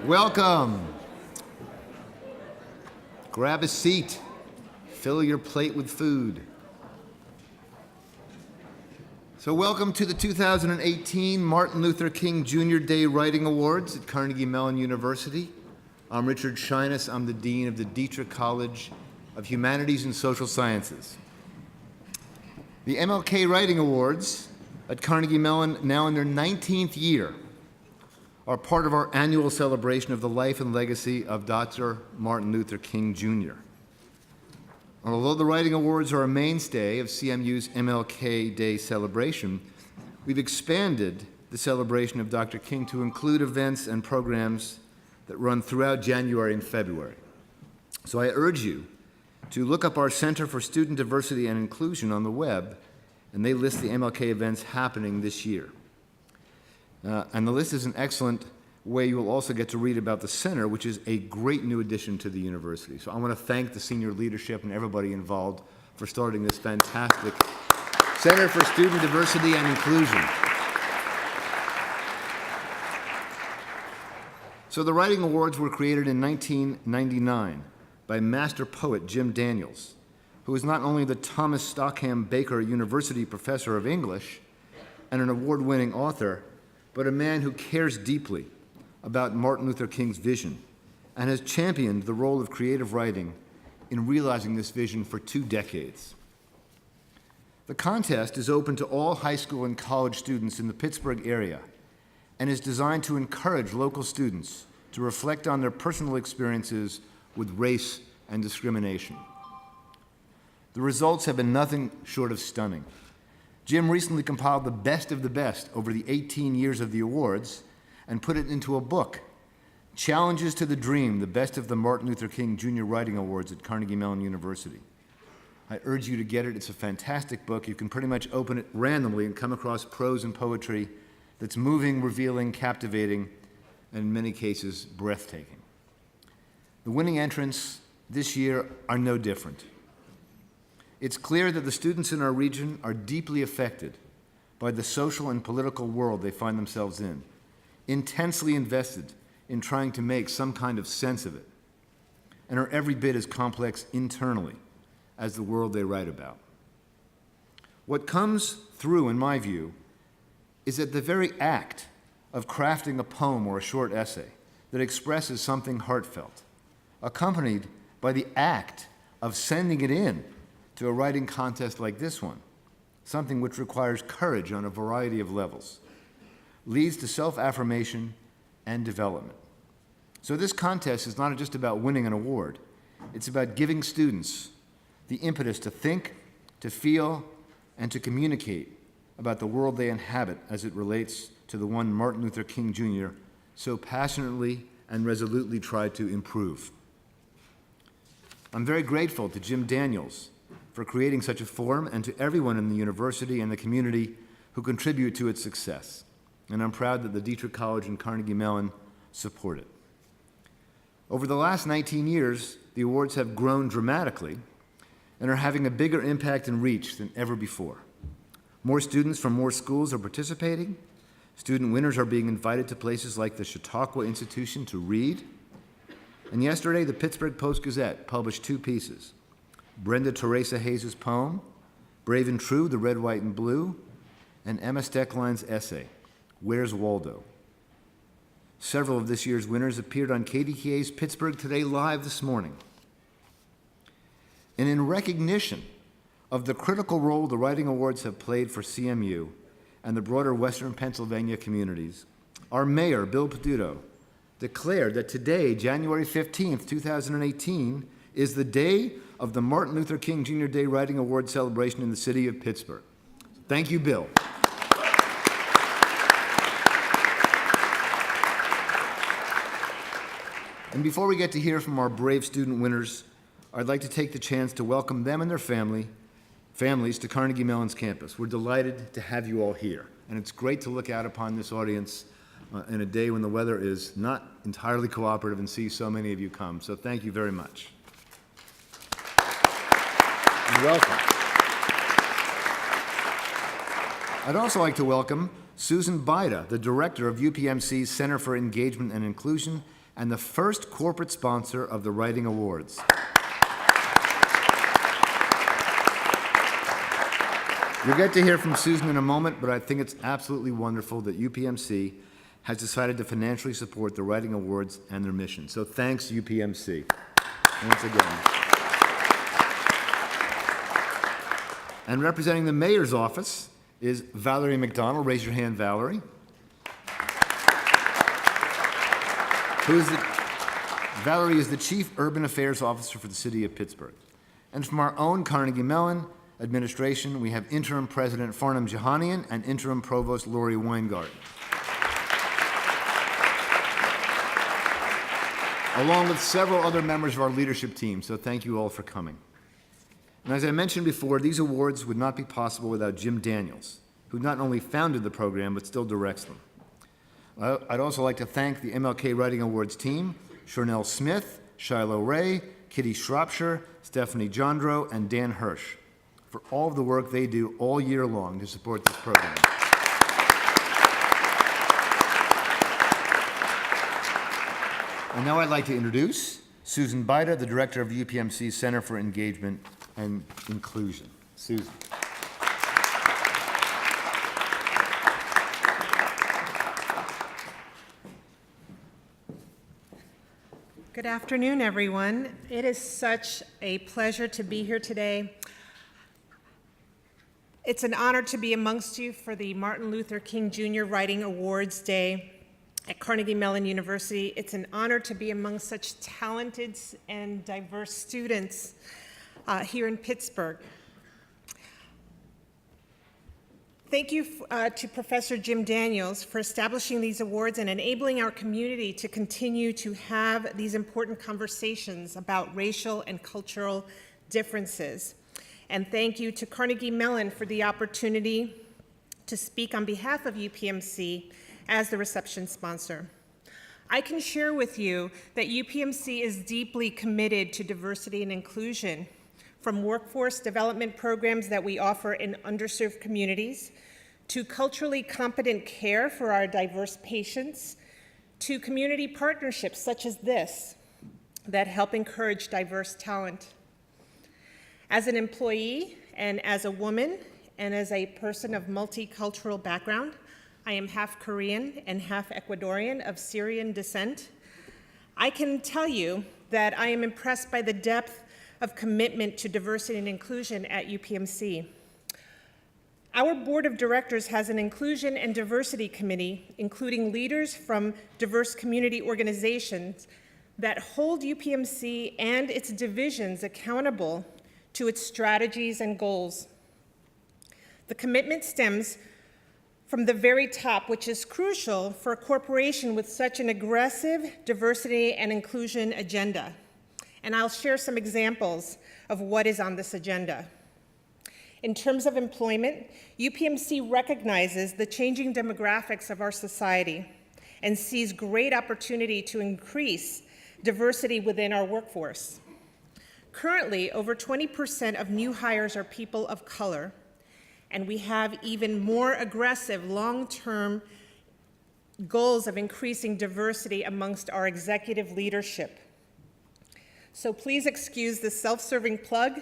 Welcome. Grab a seat. Fill your plate with food. So welcome to the 2018 Martin Luther King Jr. Day Writing Awards at Carnegie Mellon University. I'm Richard Scheiness. I'm the Dean of the Dietrich College of Humanities and Social Sciences. The MLK Writing Awards at Carnegie Mellon, now in their 19th year, are part of our annual celebration of the life and legacy of Dr. Martin Luther King Jr. Although the Writing Awards are a mainstay of CMU's MLK Day celebration, we've expanded the celebration of Dr. King to include events and programs that run throughout January and February. So I urge you to look up our Center for Student Diversity and Inclusion on the web, and they list the MLK events happening this year. And the list is an excellent way you will also get to read about the center, which is a great new addition to the university. So I want to thank the senior leadership and everybody involved for starting this fantastic Center for Student Diversity and Inclusion. So the Writing Awards were created in 1999 by master poet Jim Daniels, who is not only the Thomas Stockham Baker University Professor of English and an award-winning author, but a man who cares deeply about Martin Luther King's vision and has championed the role of creative writing in realizing this vision for 2 decades. The contest is open to all high school and college students in the Pittsburgh area and is designed to encourage local students to reflect on their personal experiences with race and discrimination. The results have been nothing short of stunning. Jim recently compiled the best of the best over the 18 years of the awards and put it into a book, Challenges to the Dream, the Best of the Martin Luther King Jr. Writing Awards at Carnegie Mellon University. I urge you to get it. It's a fantastic book. You can pretty much open it randomly and come across prose and poetry that's moving, revealing, captivating, and in many cases, breathtaking. The winning entrants this year are no different. It's clear that the students in our region are deeply affected by the social and political world they find themselves in, intensely invested in trying to make some kind of sense of it, and are every bit as complex internally as the world they write about. What comes through, in my view, is that the very act of crafting a poem or a short essay that expresses something heartfelt, accompanied by the act of sending it in to a writing contest like this one, something which requires courage on a variety of levels, leads to self-affirmation and development. So this contest is not just about winning an award. It's about giving students the impetus to think, to feel, and to communicate about the world they inhabit as it relates to the one Martin Luther King Jr. so passionately and resolutely tried to improve. I'm very grateful to Jim Daniels for creating such a forum, and to everyone in the university and the community who contribute to its success. And I'm proud that the Dietrich College and Carnegie Mellon support it. Over the last 19 years, the awards have grown dramatically and are having a bigger impact and reach than ever before. More students from more schools are participating. Student winners are being invited to places like the Chautauqua Institution to read. And yesterday, the Pittsburgh Post-Gazette published 2 pieces: Brenda Teresa Hayes' poem, Brave and True, The Red, White, and Blue, and Emma Steckline's essay, Where's Waldo? Several of this year's winners appeared on KDKA's Pittsburgh Today Live this morning. And in recognition of the critical role the Writing Awards have played for CMU and the broader Western Pennsylvania communities, our mayor, Bill Peduto, declared that today, January 15th, 2018, is the day of the Martin Luther King Jr. Day Writing Award celebration in the city of Pittsburgh. Thank you, Bill. And before we get to hear from our brave student winners, I'd like to take the chance to welcome them and their families to Carnegie Mellon's campus. We're delighted to have you all here. And it's great to look out upon this audience in a day when the weather is not entirely cooperative and see so many of you come. So thank you very much. You're welcome. I'd also like to welcome Susan Bida, the director of UPMC's Center for Engagement and Inclusion, and the first corporate sponsor of the Writing Awards. You'll get to hear from Susan in a moment, but I think it's absolutely wonderful that UPMC has decided to financially support the Writing Awards and their mission. So thanks, UPMC, once again. And representing the mayor's office is Valerie McDonald. Raise your hand, Valerie. Valerie is the Chief Urban Affairs Officer for the City of Pittsburgh. And from our own Carnegie Mellon administration, we have Interim President Farnham Jahanian and Interim Provost Lori Weingarten, along with several other members of our leadership team, so thank you all for coming. And as I mentioned before, these awards would not be possible without Jim Daniels, who not only founded the program, but still directs them. I'd also like to thank the MLK Writing Awards team, Charnel Smith, Shiloh Ray, Kitty Shropshire, Stephanie Jondro, and Dan Hirsch, for all of the work they do all year long to support this program. And now I'd like to introduce Susan Bida, the director of the UPMC Center for Engagement and Inclusion. Susan. Good afternoon, everyone. It is such a pleasure to be here today. It's an honor to be amongst you for the Martin Luther King Jr. Writing Awards Day at Carnegie Mellon University. It's an honor to be among such talented and diverse students here in Pittsburgh. Thank you to Professor Jim Daniels for establishing these awards and enabling our community to continue to have these important conversations about racial and cultural differences. And thank you to Carnegie Mellon for the opportunity to speak on behalf of UPMC as the reception sponsor. I can share with you that UPMC is deeply committed to diversity and inclusion, from workforce development programs that we offer in underserved communities, to culturally competent care for our diverse patients, to community partnerships such as this that help encourage diverse talent. As an employee and as a woman and as a person of multicultural background, I am half Korean and half Ecuadorian of Syrian descent. I can tell you that I am impressed by the depth of commitment to diversity and inclusion at UPMC. Our board of directors has an inclusion and diversity committee, including leaders from diverse community organizations that hold UPMC and its divisions accountable to its strategies and goals. The commitment stems from the very top, which is crucial for a corporation with such an aggressive diversity and inclusion agenda. And I'll share some examples of what is on this agenda. In terms of employment, UPMC recognizes the changing demographics of our society and sees great opportunity to increase diversity within our workforce. Currently, over 20% of new hires are people of color, and we have even more aggressive long-term goals of increasing diversity amongst our executive leadership. So please excuse the self-serving plug,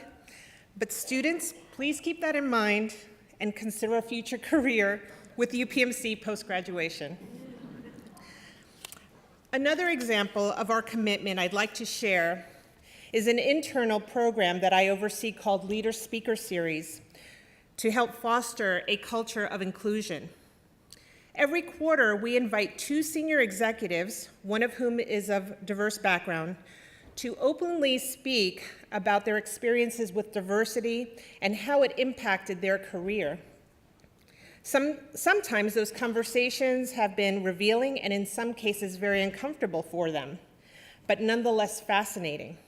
but students, please keep that in mind and consider a future career with UPMC post-graduation. Another example of our commitment I'd like to share is an internal program that I oversee called Leader Speaker Series to help foster a culture of inclusion. Every quarter, we invite 2 senior executives, one of whom is of diverse background, to openly speak about their experiences with diversity and how it impacted their career. Sometimes those conversations have been revealing and in some cases very uncomfortable for them, but nonetheless fascinating.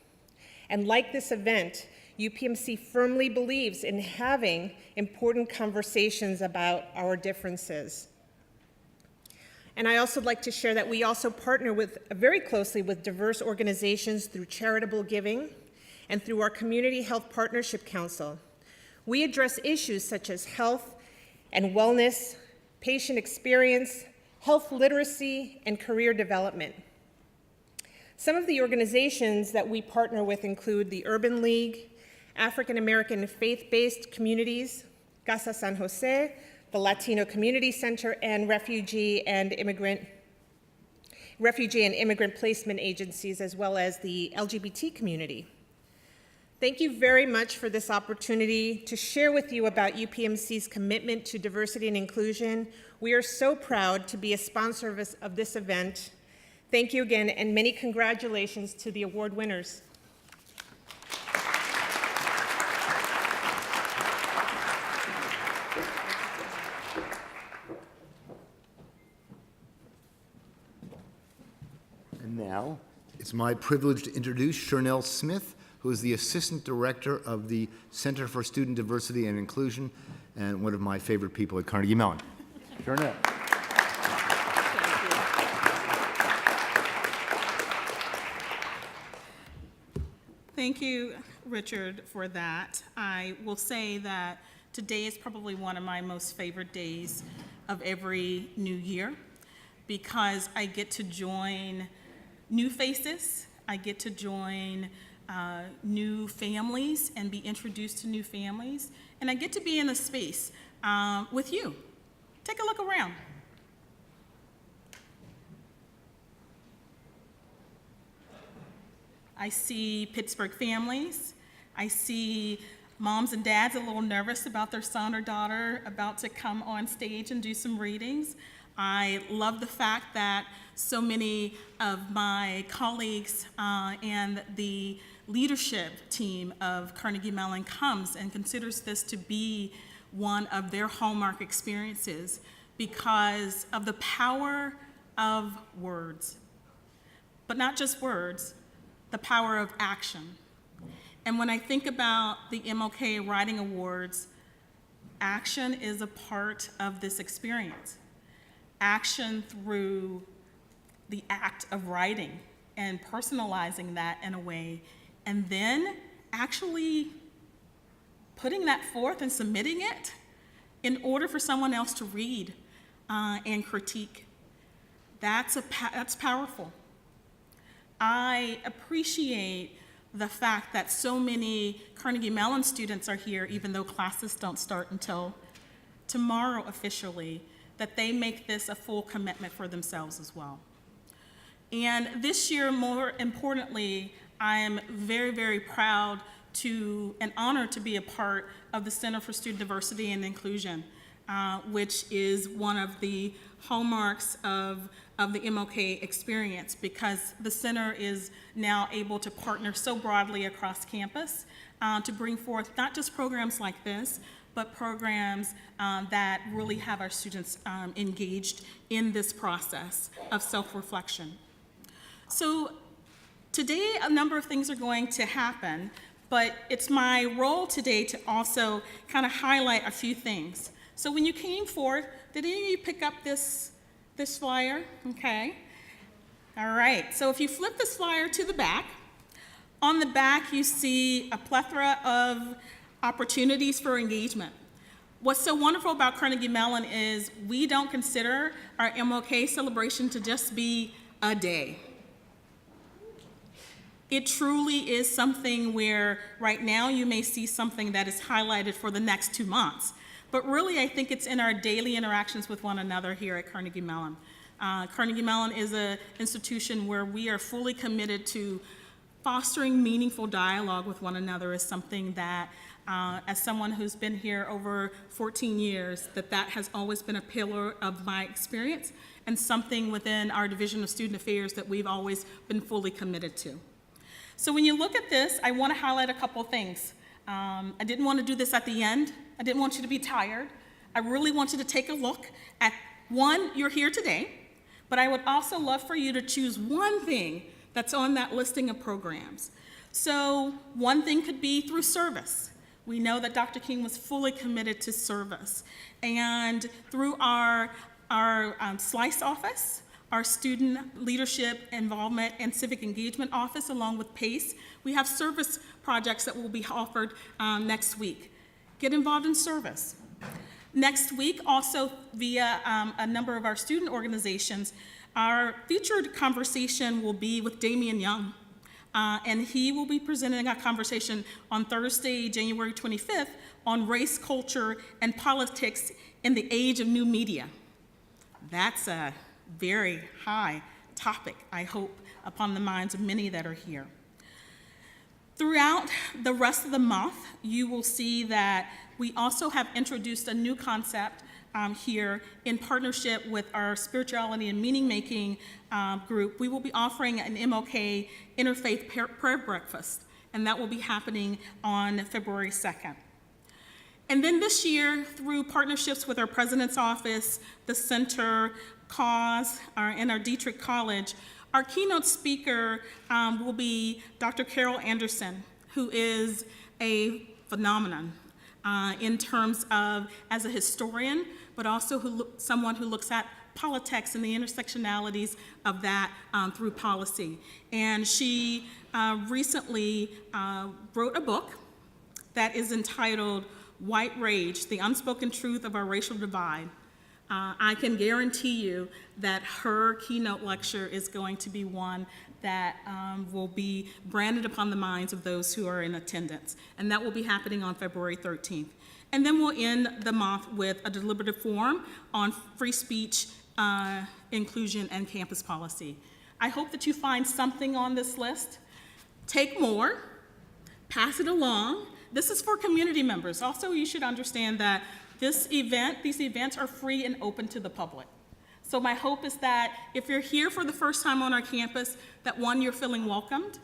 And like this event, UPMC firmly believes in having important conversations about our differences. And I also like to share that we also partner very closely with diverse organizations through charitable giving and through our Community Health Partnership Council. We address issues such as health and wellness, patient experience, health literacy, and career development. Some of the organizations that we partner with include the Urban League, African American Faith-Based Communities, Casa San Jose, the Latino Community Center, and Refugee and Immigrant Placement Agencies, as well as the LGBT community. Thank you very much for this opportunity to share with you about UPMC's commitment to diversity and inclusion. We are so proud to be a sponsor of this event. Thank you again, and many congratulations to the award winners. And now, it's my privilege to introduce Shernell Smith, who is the Assistant Director of the Center for Student Diversity and Inclusion, and one of my favorite people at Carnegie Mellon. Shernell. Thank you, Richard, for that. I will say that today is probably one of my most favorite days of every new year because I get to join new faces, I get to join new families and be introduced to new families, and I get to be in a space with you. Take a look around. I see Pittsburgh families. I see moms and dads a little nervous about their son or daughter about to come on stage and do some readings. I love the fact that so many of my colleagues and the leadership team of Carnegie Mellon comes and considers this to be one of their hallmark experiences because of the power of words. But not just words, the power of action. And when I think about the MLK Writing Awards, action is a part of this experience. Action through the act of writing and personalizing that in a way, and then actually putting that forth and submitting it in order for someone else to read and critique. That's powerful. I appreciate the fact that so many Carnegie Mellon students are here, even though classes don't start until tomorrow officially, that they make this a full commitment for themselves as well. And this year, more importantly, I am very, very proud and honored to be a part of the Center for Student Diversity and Inclusion, which is one of the hallmarks of the MLK experience, because the center is now able to partner so broadly across campus to bring forth not just programs like this, but programs that really have our students engaged in this process of self-reflection. So today, a number of things are going to happen, but it's my role today to also kind of highlight a few things. So when you came forward, did any of you pick up this flyer? Okay. All right. So if you flip this flyer to the back, on the back you see a plethora of opportunities for engagement. What's so wonderful about Carnegie Mellon is we don't consider our MLK celebration to just be a day. It truly is something where right now you may see something that is highlighted for the next 2 months. But really, I think it's in our daily interactions with one another here at Carnegie Mellon. Carnegie Mellon is an institution where we are fully committed to fostering meaningful dialogue with one another is something that, as someone who's been here over 14 years, that has always been a pillar of my experience and something within our Division of Student Affairs that we've always been fully committed to. So when you look at this, I want to highlight a couple things. I didn't want to do this at the end. I didn't want you to be tired. I really want you to take a look at, one, you're here today, but I would also love for you to choose one thing that's on that listing of programs. So one thing could be through service. We know that Dr. King was fully committed to service. And through our SLICE office, our Student Leadership Involvement and Civic Engagement Office, along with PACE, we have service projects that will be offered next week. Get involved in service. Next week, also via a number of our student organizations, Our featured conversation will be with Damian Young, and he will be presenting a conversation on Thursday, January 25th, on race, culture, and politics in the age of new media. That's a very high topic, I hope, upon the minds of many that are here. Throughout the rest of the month, you will see that we also have introduced a new concept here in partnership with our spirituality and meaning-making group. We will be offering an MLK Interfaith Prayer Breakfast, and that will be happening on February 2nd. And then this year, through partnerships with our President's Office, the Center, Cause, and our Dietrich College, our keynote speaker will be Dr. Carol Anderson, who is a phenomenon in terms of as a historian, but also someone who looks at politics and the intersectionalities of that through policy. And she recently wrote a book that is entitled White Rage, The Unspoken Truth of Our Racial Divide. I can guarantee you that her keynote lecture is going to be one that will be branded upon the minds of those who are in attendance. And that will be happening on February 13th. And then we'll end the month with a deliberative forum on free speech, inclusion, and campus policy. I hope that you find something on this list. Take more, pass it along. This is for community members. Also, you should understand that these events are free and open to the public. So my hope is that if you're here for the first time on our campus, that one, you're feeling welcomed,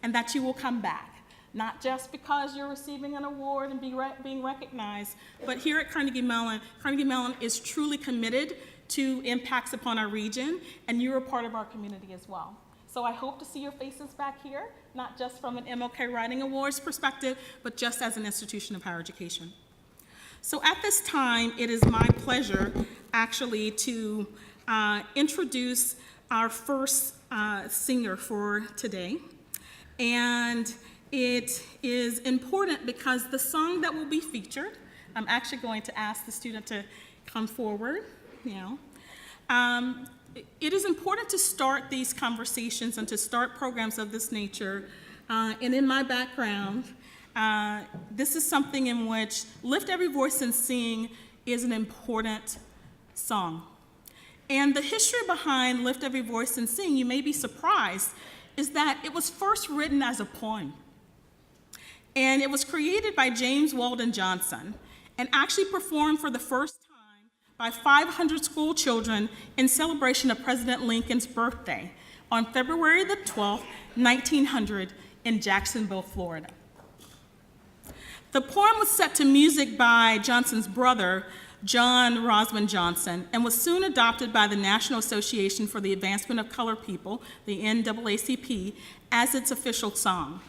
and that you will come back. Not just because you're receiving an award and being recognized, but here at Carnegie Mellon is truly committed to impacts upon our region, and you're a part of our community as well. So I hope to see your faces back here, not just from an MLK Writing Awards perspective, but just as an institution of higher education. So at this time, it is my pleasure actually to introduce our first singer for today. And it is important because the song that will be featured, I'm actually going to ask the student to come forward now. It is important to start these conversations and to start programs of this nature. And in my background, this is something in which Lift Every Voice and Sing is an important song. And the history behind Lift Every Voice and Sing, you may be surprised, is that it was first written as a poem. And it was created by James Weldon Johnson and actually performed for the first time by 500 school children in celebration of President Lincoln's birthday on February the 12th, 1900 in Jacksonville, Florida. The poem was set to music by Johnson's brother, John Rosman Johnson, and was soon adopted by the National Association for the Advancement of Colored People, the NAACP, as its official song.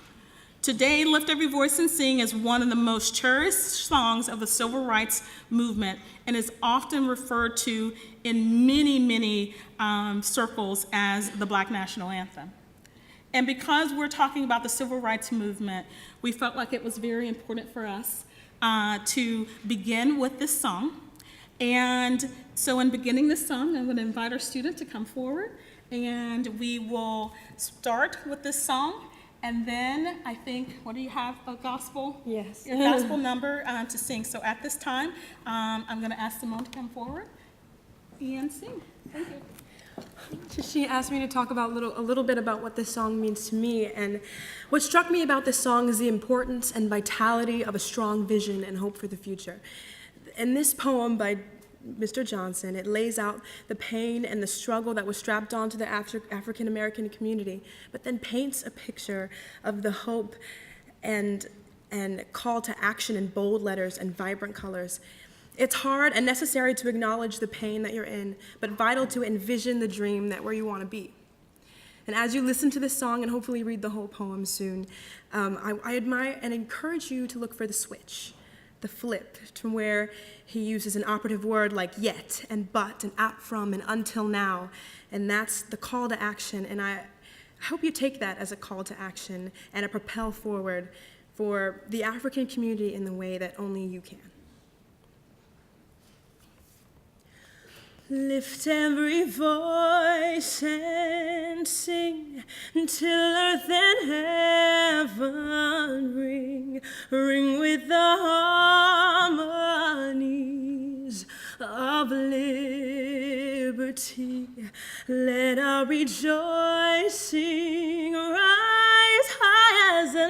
Today, Lift Every Voice and Sing is one of the most cherished songs of the civil rights movement and is often referred to in many circles as the Black National Anthem. And because we're talking about the civil rights movement, we felt like it was very important for us to begin with this song. And so in beginning this song, I'm going to invite our student to come forward, and we will start with this song. And then I think, what do you have, a gospel? Yes. A gospel number to sing. So at this time, I'm going to ask Simone to come forward and sing. Thank you. She asked me to talk about a little bit about what this song means to me, and what struck me about this song is the importance and vitality of a strong vision and hope for the future. In this poem by Mr. Johnson, it lays out the pain and the struggle that was strapped onto the African American community, but then paints a picture of the hope and call to action in bold letters and vibrant colors. It's hard and necessary to acknowledge the pain that you're in, but vital to envision the dream that where you want to be. And as you listen to this song and hopefully read the whole poem soon, I admire and encourage you to look for the switch, the flip, from where he uses an operative word like yet and but and at from and until now, and that's the call to action. And I hope you take that as a call to action and a propel forward for the African community in the way that only you can. Lift every voice and sing till earth and heaven ring, ring with the harmonies of liberty. Let our rejoicing rise high as the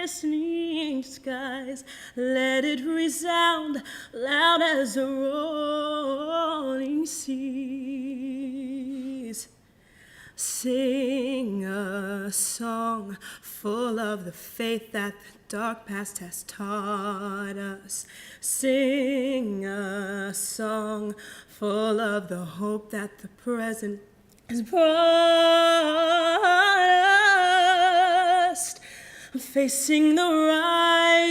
listening skies. Let it resound loud as the rolling seas. Sing a song full of the faith that the dark past has taught us. Sing a song full of the hope that the present has brought us. Facing the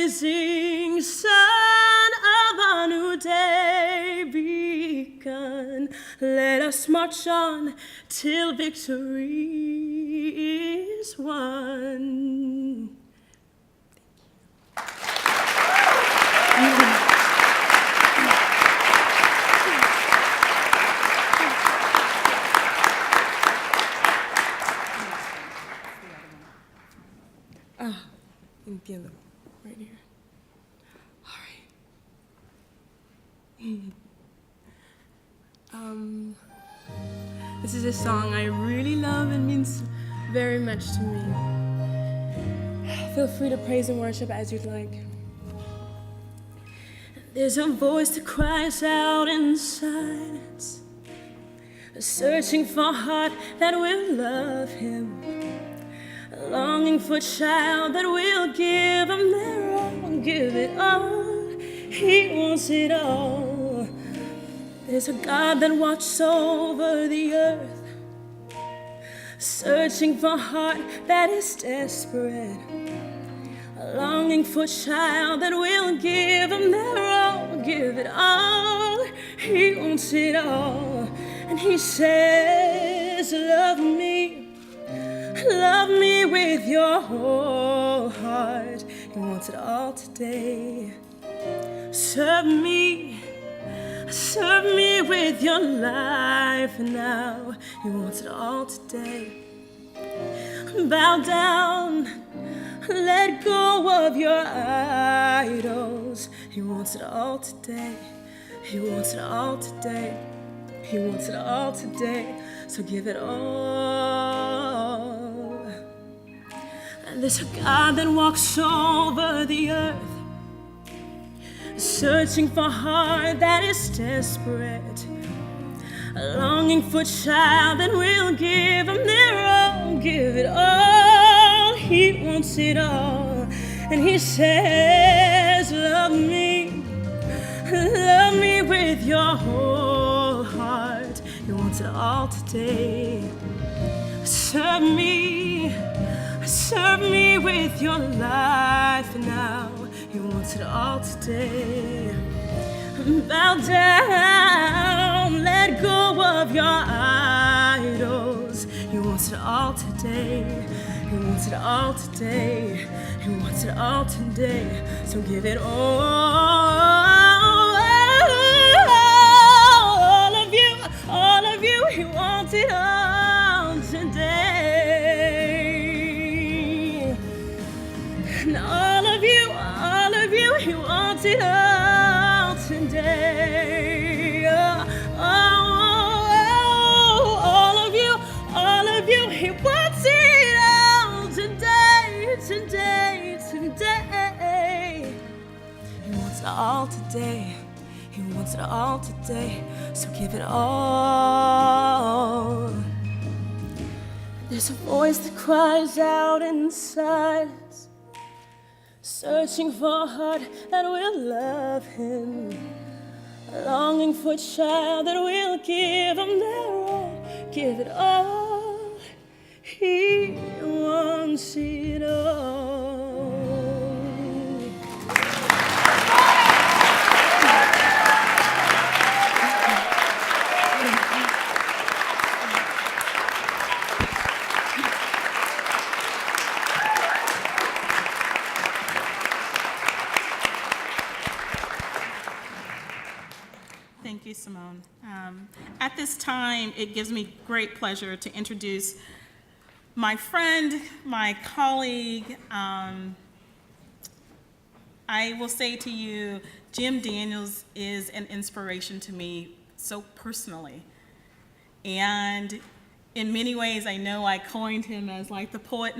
rising sun of a new day begun. Let us march on till victory is won. Entiendo. Right here. All right. This is a song I really love and means very much to me. Feel free to praise and worship as you'd like. There's a voice that cries out in silence, searching for a heart that will love him. Longing for a child that will give him their all, give it all. He wants it all. There's a God that watches over the earth, searching for a heart that is desperate. Longing for a child that will give him their all, give it all. He wants it all. And he says, love me. Love me with your whole heart. He wants it all today. Serve me with your life now. He wants it all today. Bow down, let go of your idols. He wants it all today. He wants it all today. He wants it all today. So give it all. And there's a God that walks over the earth, searching for a heart that is desperate. Longing for a child that will give him their all, give it all. He wants it all. And he says, love me with your whole heart. He wants it all today. Serve me with your life now. He wants it all today. Bow down, let go of your idols. He wants it all today. He wants it all today. He wants it all today. So give it all. All of you, he wants it all today. And all of you, he wants it all today. All of you, he wants it all today, today. He wants it all today. He wants it all today, so give it all. There's a voice that cries out in silence, searching for a heart that will love him. Longing for a child that will give him their all, give it all. He wants it all. Thank you, Simone. At this time, it gives me great pleasure to introduce my friend, my colleague. I will say to you, Jim Daniels is an inspiration to me so personally. And in many ways, I know I coined him as like the poet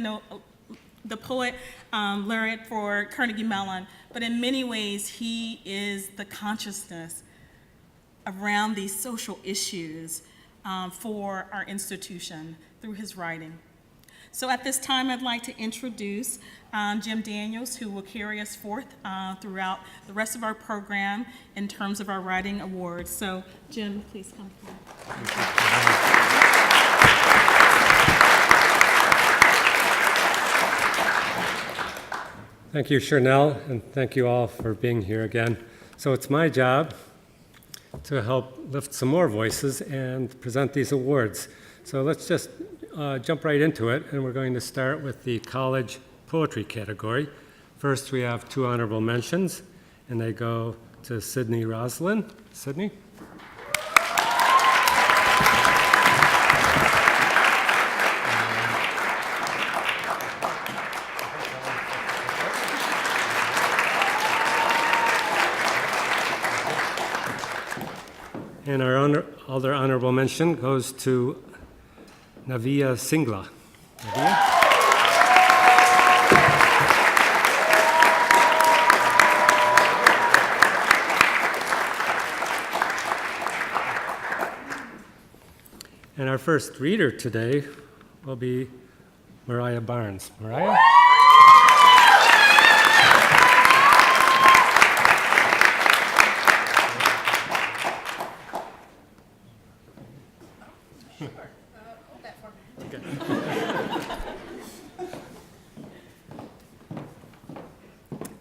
laureate for Carnegie Mellon, but in many ways, he is the consciousness around these social issues for our institution through his writing. So at this time, I'd like to introduce Jim Daniels, who will carry us forth throughout the rest of our program in terms of our writing awards. So Jim, please come forward. Thank you, Chanel, and thank you all for being here again. So it's my job to help lift some more voices and present these awards. So let's just jump right into it, and we're going to start with the college poetry category. First, we have 2 honorable mentions, and they go to Sydney Roslin. Sydney? And our other honorable mention goes to Navia Singla. Navia? And our first reader today will be Mariah Barnes. Mariah?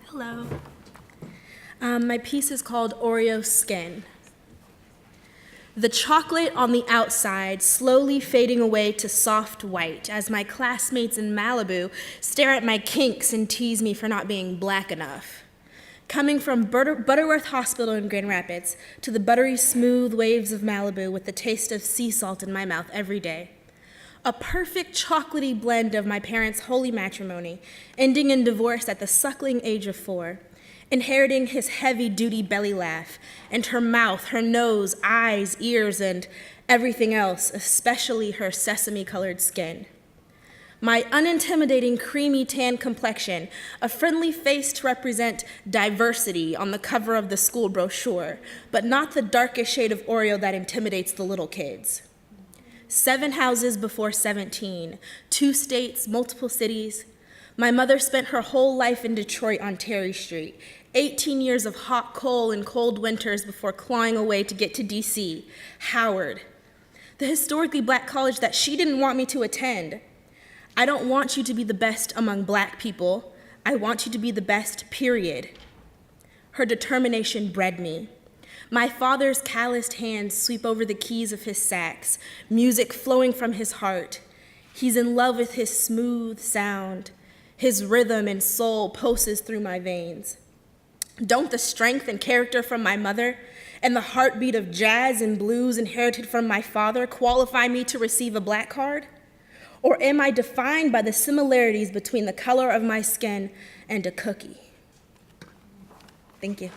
Hello. My piece is called Oreo Skin. The chocolate on the outside slowly fading away to soft white as my classmates in Malibu stare at my kinks and tease me for not being black enough. Coming from Butterworth Hospital in Grand Rapids to the buttery smooth waves of Malibu with the taste of sea salt in my mouth every day. A perfect chocolatey blend of my parents' holy matrimony, ending in divorce at the suckling age of 4, inheriting his heavy-duty belly laugh, and her mouth, her nose, eyes, ears, and everything else, especially her sesame-colored skin. My unintimidating creamy tan complexion, a friendly face to represent diversity on the cover of the school brochure, but not the darkest shade of Oreo that intimidates the little kids. 7 houses before 17, 2 states, multiple cities. My mother spent her whole life in Detroit on Terry Street, 18 years of hot coal and cold winters before clawing away to get to DC, Howard, the historically black college that she didn't want me to attend. I don't want you to be the best among black people. I want you to be the best, period. Her determination bred me. My father's calloused hands sweep over the keys of his sax, music flowing from his heart. He's in love with his smooth sound. His rhythm and soul pulses through my veins. Don't the strength and character from my mother and the heartbeat of jazz and blues inherited from my father qualify me to receive a black card? Or am I defined by the similarities between the color of my skin and a cookie? Thank you.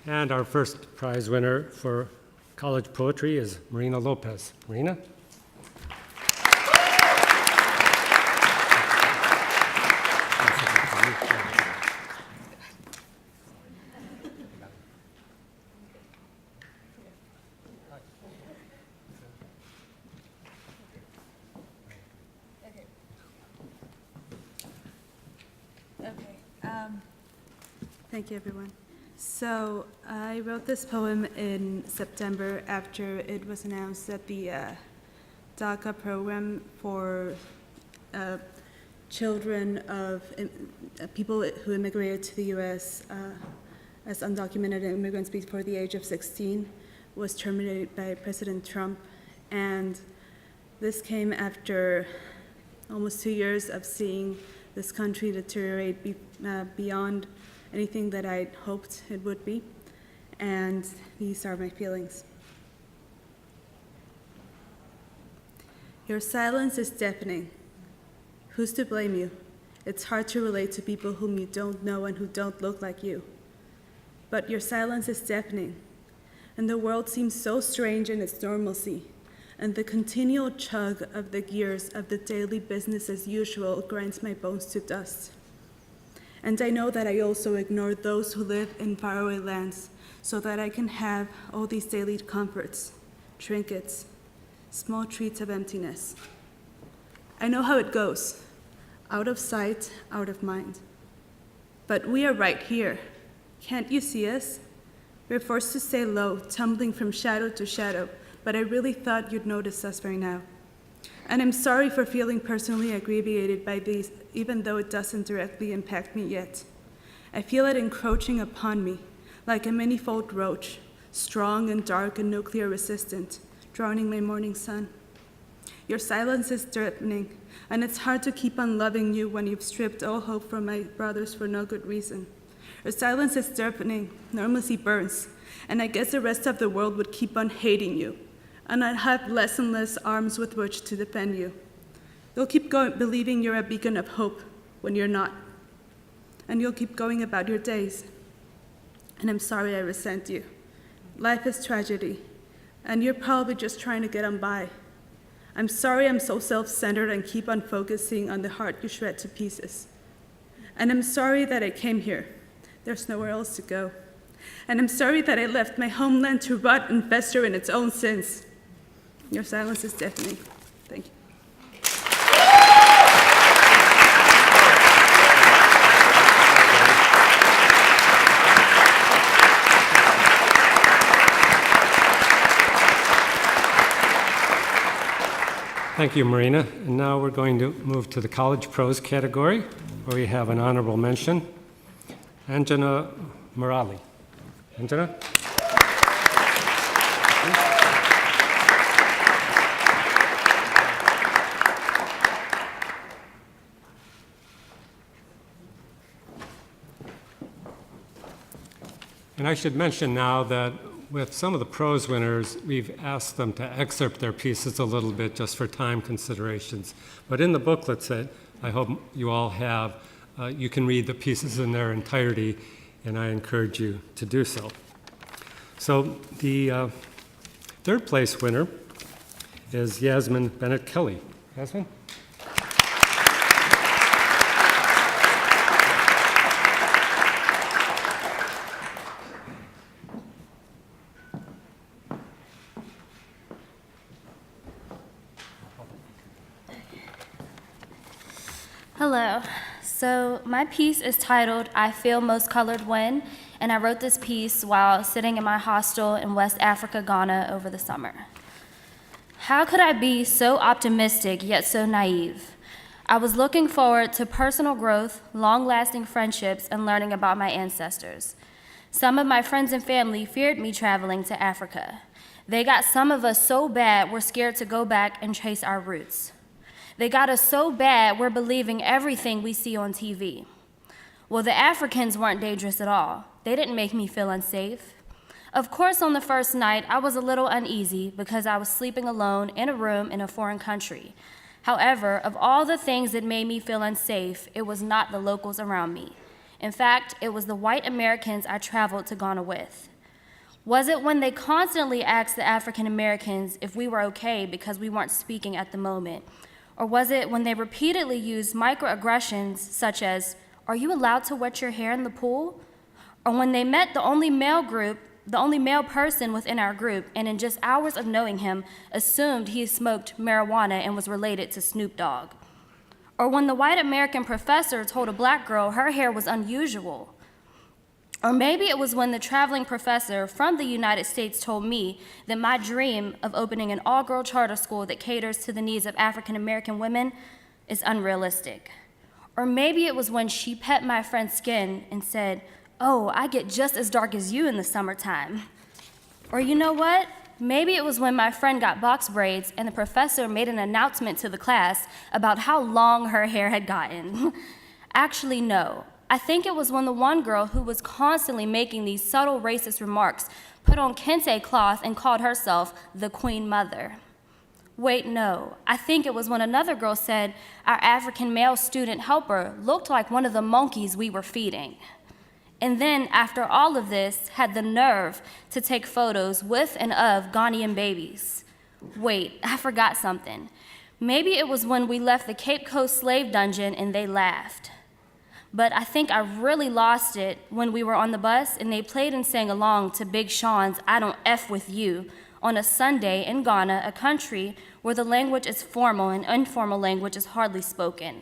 And our first prize winner for college poetry is Marina Lopez. Marina? Thank you, everyone. So I wrote this poem in September after it was announced that the DACA program for children of people who immigrated to the U.S. As undocumented immigrants before the age of 16 was terminated by President Trump. And This came after almost 2 years of seeing this country deteriorate beyond anything that I'd hoped it would be. And these are my feelings. Your silence is deafening. Who's to blame you? It's hard to relate to people whom you don't know and who don't look like you. But your silence is deafening, and the world seems so strange in its normalcy, and the continual chug of the gears of the daily business as usual grinds my bones to dust. And I know that I also ignore those who live in faraway lands so that I can have all these daily comforts, trinkets, small treats of emptiness. I know how it goes, out of sight, out of mind. But we are right here. Can't you see us? We're forced to stay low, tumbling from shadow to shadow, but I really thought you'd notice us right now. And I'm sorry for feeling personally aggravated by these, even though it doesn't directly impact me yet. I feel it encroaching upon me, like a many-fold roach, strong and dark and nuclear resistant, drowning my morning sun. Your silence is threatening, and it's hard to keep on loving you when you've stripped all hope from my brothers for no good reason. Your silence is deafening, normalcy burns, and I guess the rest of the world would keep on hating you, and I'd have less and less arms with which to defend you. You'll keep going, believing you're a beacon of hope when you're not, and you'll keep going about your days. And I'm sorry I resent you. Life is tragedy, and you're probably just trying to get on by. I'm sorry I'm so self-centered and keep on focusing on the heart you shred to pieces. And I'm sorry that I came here. There's nowhere else to go. And I'm sorry that I left my homeland to rot and fester in its own sins. Your silence is deafening. Thank you. Thank you, Marina. And now we're going to move to the College Prose category, where we have an honorable mention, Anjana Murali. Anjana? And I should mention now that with some of the prose winners, we've asked them to excerpt their pieces a little bit just for time considerations. But in the booklets that I hope you all have, you can read the pieces in their entirety, and I encourage you to do so. So the third place winner is Yasmin Bennett Kelly. Yasmin? Hello. So my piece is titled, I Feel Most Colored When, and I wrote this piece while sitting in my hostel in West Africa, Ghana over the summer. How could I be so optimistic yet so naive? I was looking forward to personal growth, long-lasting friendships, and learning about my ancestors. Some of my friends and family feared me traveling to Africa. They got some of us so bad we're scared to go back and trace our roots. They got us so bad we're believing everything we see on TV. Well, the Africans weren't dangerous at all. They didn't make me feel unsafe. Of course, on the first night, I was a little uneasy because I was sleeping alone in a room in a foreign country. However, of all the things that made me feel unsafe, it was not the locals around me. In fact, it was the white Americans I traveled to Ghana with. Was it when they constantly asked the African Americans if we were okay because we weren't speaking at the moment? Or was it when they repeatedly used microaggressions such as, "Are you allowed to wet your hair in the pool?" Or when they met the only male person within our group, and in just hours of knowing him, assumed he smoked marijuana and was related to Snoop Dogg. Or when the white American professor told a black girl her hair was unusual. Or maybe it was when the traveling professor from the United States told me that my dream of opening an all-girl charter school that caters to the needs of African American women is unrealistic. Or maybe it was when she pet my friend's skin and said, "Oh, I get just as dark as you in the summertime." Or you know what? Maybe it was when my friend got box braids and the professor made an announcement to the class about how long her hair had gotten. Actually, no. I think it was when the one girl who was constantly making these subtle racist remarks put on kente cloth and called herself the Queen Mother. Wait, no. I think it was when another girl said our African male student helper looked like one of the monkeys we were feeding. And then, after all of this, had the nerve to take photos with and of Ghanaian babies. Wait, I forgot something. Maybe it was when we left the Cape Coast slave dungeon and they laughed. But I think I really lost it when we were on the bus and they played and sang along to Big Sean's I Don't F With You on a Sunday in Ghana, a country where the language is formal and informal language is hardly spoken.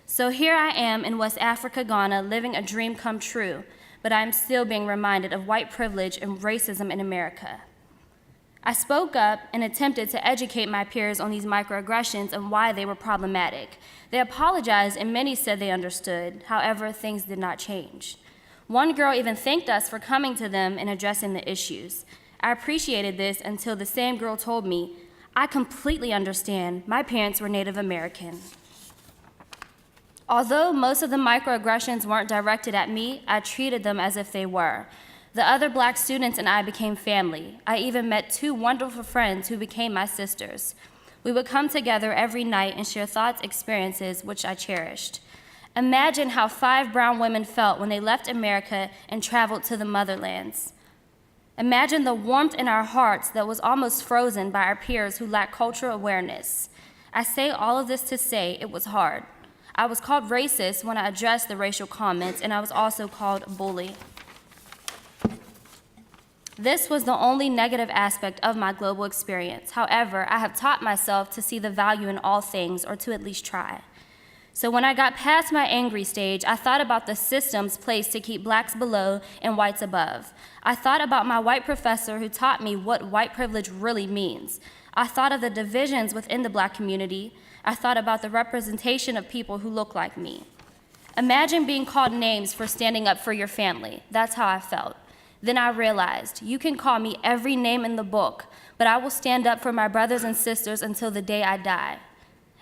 So here I am in West Africa, Ghana, living a dream come true, but I'm still being reminded of white privilege and racism in America. I spoke up and attempted to educate my peers on these microaggressions and why they were problematic. They apologized and many said they understood. However, things did not change. One girl even thanked us for coming to them and addressing the issues. I appreciated this until the same girl told me, I completely understand. My parents were Native American. Although most of the microaggressions weren't directed at me, I treated them as if they were. The other Black students and I became family. I even met 2 wonderful friends who became my sisters. We would come together every night and share thoughts, experiences, which I cherished. Imagine how 5 brown women felt when they left America and traveled to the motherlands. Imagine the warmth in our hearts that was almost frozen by our peers who lacked cultural awareness. I say all of this to say it was hard. I was called racist when I addressed the racial comments, and I was also called a bully. This was the only negative aspect of my global experience. However, I have taught myself to see the value in all things, or to at least try. So when I got past my angry stage, I thought about the systems placed to keep Blacks below and whites above. I thought about my white professor who taught me what white privilege really means. I thought of the divisions within the Black community. I thought about the representation of people who look like me. Imagine being called names for standing up for your family. That's how I felt. Then I realized, you can call me every name in the book, but I will stand up for my brothers and sisters until the day I die.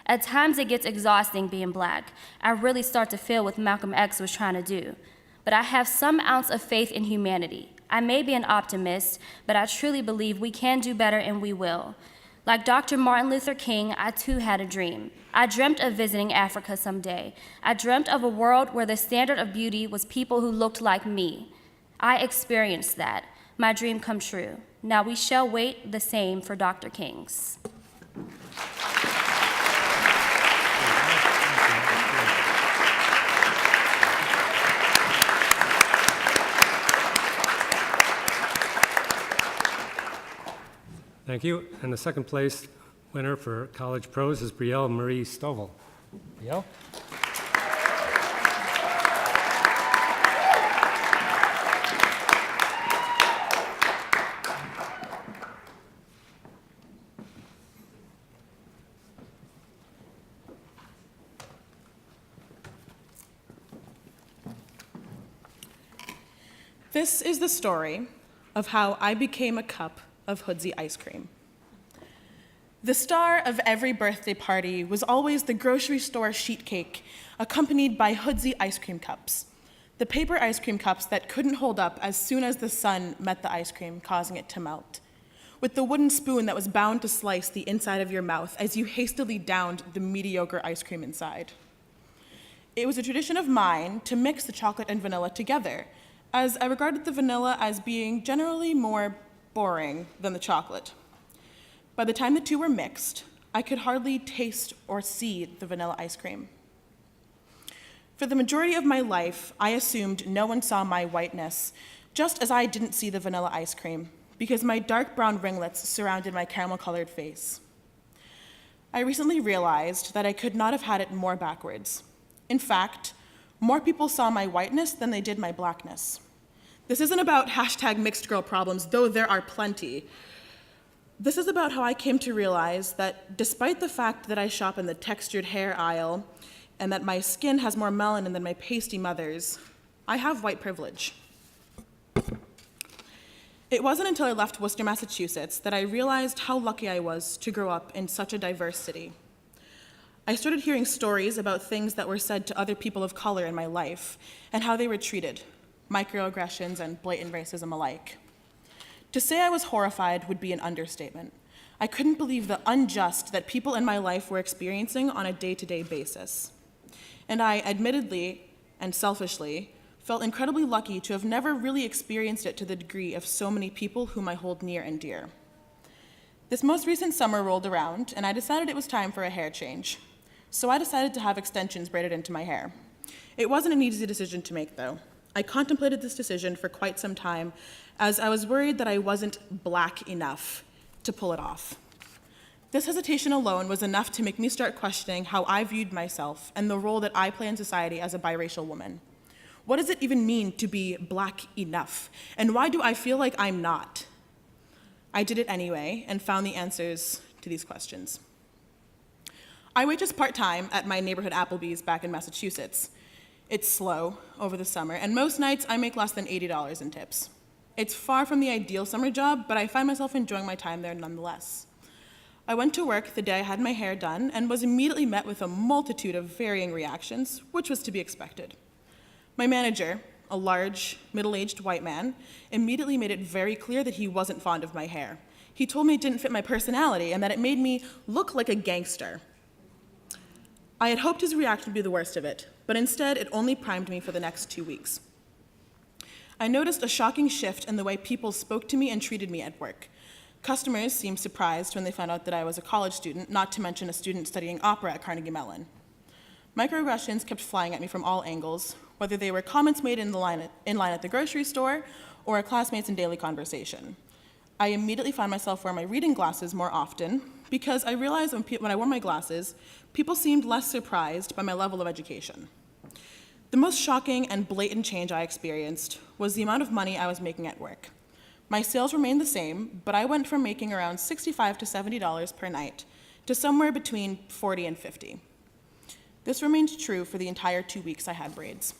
At times it gets exhausting being Black. I really start to feel what Malcolm X was trying to do. But I have some ounce of faith in humanity. I may be an optimist, but I truly believe we can do better and we will. Like Dr. Martin Luther King, I too had a dream. I dreamt of visiting Africa someday. I dreamt of a world where the standard of beauty was people who looked like me. I experienced that. My dream come true. Now we shall wait the same for Dr. King's. Thank you. And the second place winner for College Pros is Brielle Marie Stovall. Brielle? This is the story of how I became a cup of Hoodsie ice cream. The star of every birthday party was always the grocery store sheet cake, accompanied by Hoodsie ice cream cups, the paper ice cream cups that couldn't hold up as soon as the sun met the ice cream, causing it to melt, with the wooden spoon that was bound to slice the inside of your mouth as you hastily downed the mediocre ice cream inside. It was a tradition of mine to mix the chocolate and vanilla together, as I regarded the vanilla as being generally more boring than the chocolate. By the time the two were mixed, I could hardly taste or see the vanilla ice cream. For the majority of my life, I assumed no one saw my whiteness, just as I didn't see the vanilla ice cream, because my dark brown ringlets surrounded my caramel-colored face. I recently realized that I could not have had it more backwards. In fact, more people saw my whiteness than they did my Blackness. This isn't about hashtag mixed girl problems, though there are plenty. This is about how I came to realize that despite the fact that I shop in the textured hair aisle and that my skin has more melanin than my pasty mother's, I have white privilege. It wasn't until I left Worcester, Massachusetts, that I realized how lucky I was to grow up in such a diverse city. I started hearing stories about things that were said to other people of color in my life and how they were treated, microaggressions and blatant racism alike. To say I was horrified would be an understatement. I couldn't believe the unjust that people in my life were experiencing on a day-to-day basis. And I, admittedly and selfishly, felt incredibly lucky to have never really experienced it to the degree of so many people whom I hold near and dear. This most recent summer rolled around, and I decided it was time for a hair change. So I decided to have extensions braided into my hair. It wasn't an easy decision to make, though. I contemplated this decision for quite some time, as I was worried that I wasn't black enough to pull it off. This hesitation alone was enough to make me start questioning how I viewed myself and the role that I play in society as a biracial woman. What does it even mean to be black enough? And why do I feel like I'm not? I did it anyway and found the answers to these questions. I waitress part-time at my neighborhood Applebee's back in Massachusetts. It's slow over the summer, and most nights I make less than $80 in tips. It's far from the ideal summer job, but I find myself enjoying my time there nonetheless. I went to work the day I had my hair done and was immediately met with a multitude of varying reactions, which was to be expected. My manager, a large, middle-aged white man, immediately made it very clear that he wasn't fond of my hair. He told me it didn't fit my personality and that it made me look like a gangster. I had hoped his reaction would be the worst of it, but instead it only primed me for the next 2 weeks. I noticed a shocking shift in the way people spoke to me and treated me at work. Customers seemed surprised when they found out that I was a college student, not to mention a student studying opera at Carnegie Mellon. Microaggressions kept flying at me from all angles, whether they were comments made in line at the grocery store or a classmates in daily conversation. I immediately found myself wearing my reading glasses more often because I realized when I wore my glasses, people seemed less surprised by my level of education. The most shocking and blatant change I experienced was the amount of money I was making at work. My sales remained the same, but I went from making around $65 to $70 per night to somewhere between $40 and $50. This remained true for the entire 2 weeks I had braids.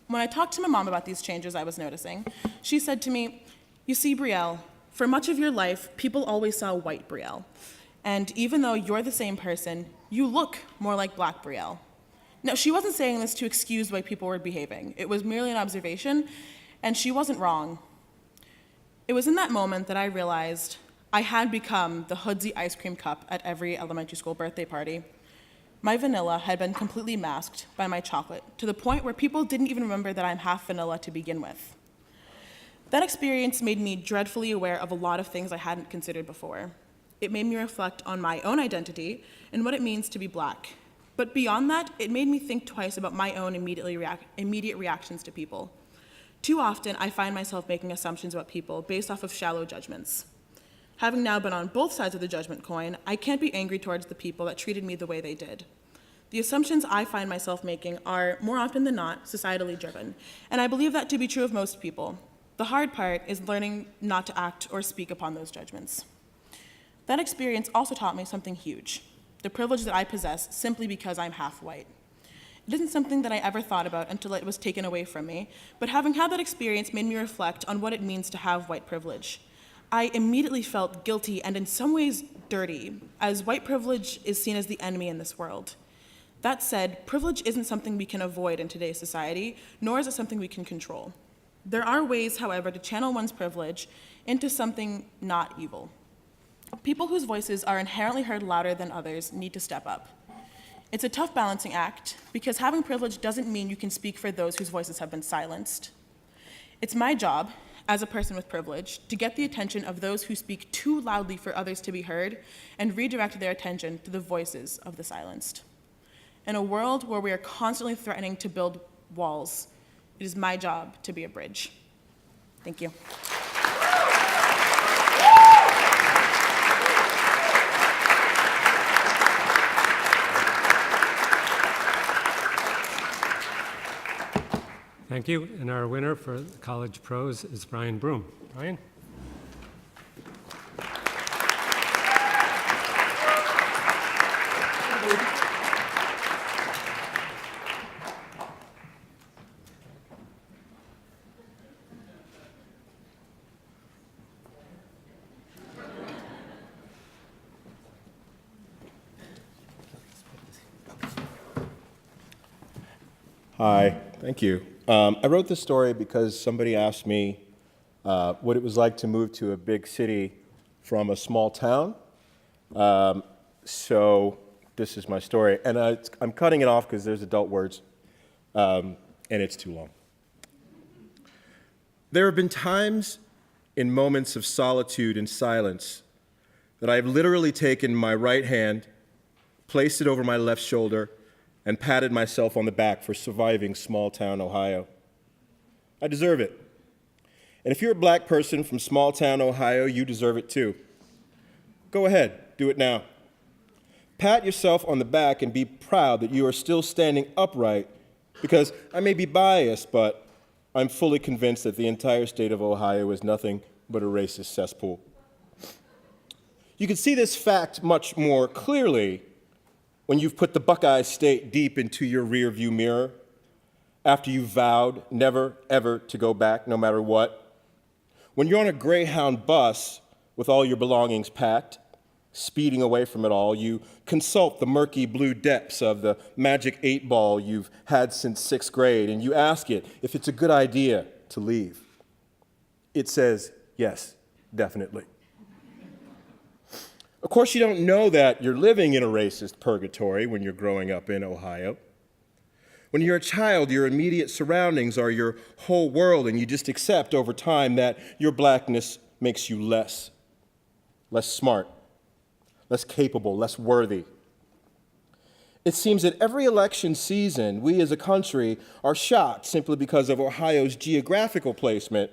When I talked to my mom about these changes I was noticing, she said to me, "You see, Brielle, for much of your life, people always saw white Brielle. And even though you're the same person, you look more like black Brielle." Now, she wasn't saying this to excuse the way people were behaving. It was merely an observation, and she wasn't wrong. It was in that moment that I realized I had become the Hoodsie ice cream cup at every elementary school birthday party. My vanilla had been completely masked by my chocolate, to the point where people didn't even remember that I'm half vanilla to begin with. That experience made me dreadfully aware of a lot of things I hadn't considered before. It made me reflect on my own identity and what it means to be black. But beyond that, it made me think twice about my own immediate reactions to people. Too often, I find myself making assumptions about people based off of shallow judgments. Having now been on both sides of the judgment coin, I can't be angry towards the people that treated me the way they did. The assumptions I find myself making are, more often than not, societally driven, and I believe that to be true of most people. The hard part is learning not to act or speak upon those judgments. That experience also taught me something huge, the privilege that I possess simply because I'm half white. It isn't something that I ever thought about until it was taken away from me, but having had that experience made me reflect on what it means to have white privilege. I immediately felt guilty and in some ways dirty, as white privilege is seen as the enemy in this world. That said, privilege isn't something we can avoid in today's society, nor is it something we can control. There are ways, however, to channel one's privilege into something not evil. People whose voices are inherently heard louder than others need to step up. It's a tough balancing act, because having privilege doesn't mean you can speak for those whose voices have been silenced. It's my job, as a person with privilege, to get the attention of those who speak too loudly for others to be heard and redirect their attention to the voices of the silenced. In a world where we are constantly threatening to build walls, it is my job to be a bridge. Thank you. Thank you. And our winner for the College Pros is Brian Broom. Brian? Hi, thank you. I wrote this story because somebody asked me what it was like to move to a big city from a small town. So this is my story. And I'm cutting it off because there's adult words, and it's too long. There have been times in moments of solitude and silence that I have literally taken my right hand, placed it over my left shoulder, and patted myself on the back for surviving small-town Ohio. I deserve it. And if you're a black person from small-town Ohio, you deserve it too. Go ahead, do it now. Pat yourself on the back and be proud that you are still standing upright, because I may be biased, but I'm fully convinced that the entire state of Ohio is nothing but a racist cesspool. You can see this fact much more clearly when you've put the Buckeye State deep into your rearview mirror, after you've vowed never, ever to go back, no matter what. When you're on a Greyhound bus with all your belongings packed, speeding away from it all, you consult the murky blue depths of the magic 8-ball you've had since 6th grade, and you ask it if it's a good idea to leave. It says, yes, definitely. Of course, you don't know that you're living in a racist purgatory when you're growing up in Ohio. When you're a child, your immediate surroundings are your whole world, and you just accept over time that your blackness makes you less smart, less capable, less worthy. It seems that every election season, we as a country are shocked simply because of Ohio's geographical placement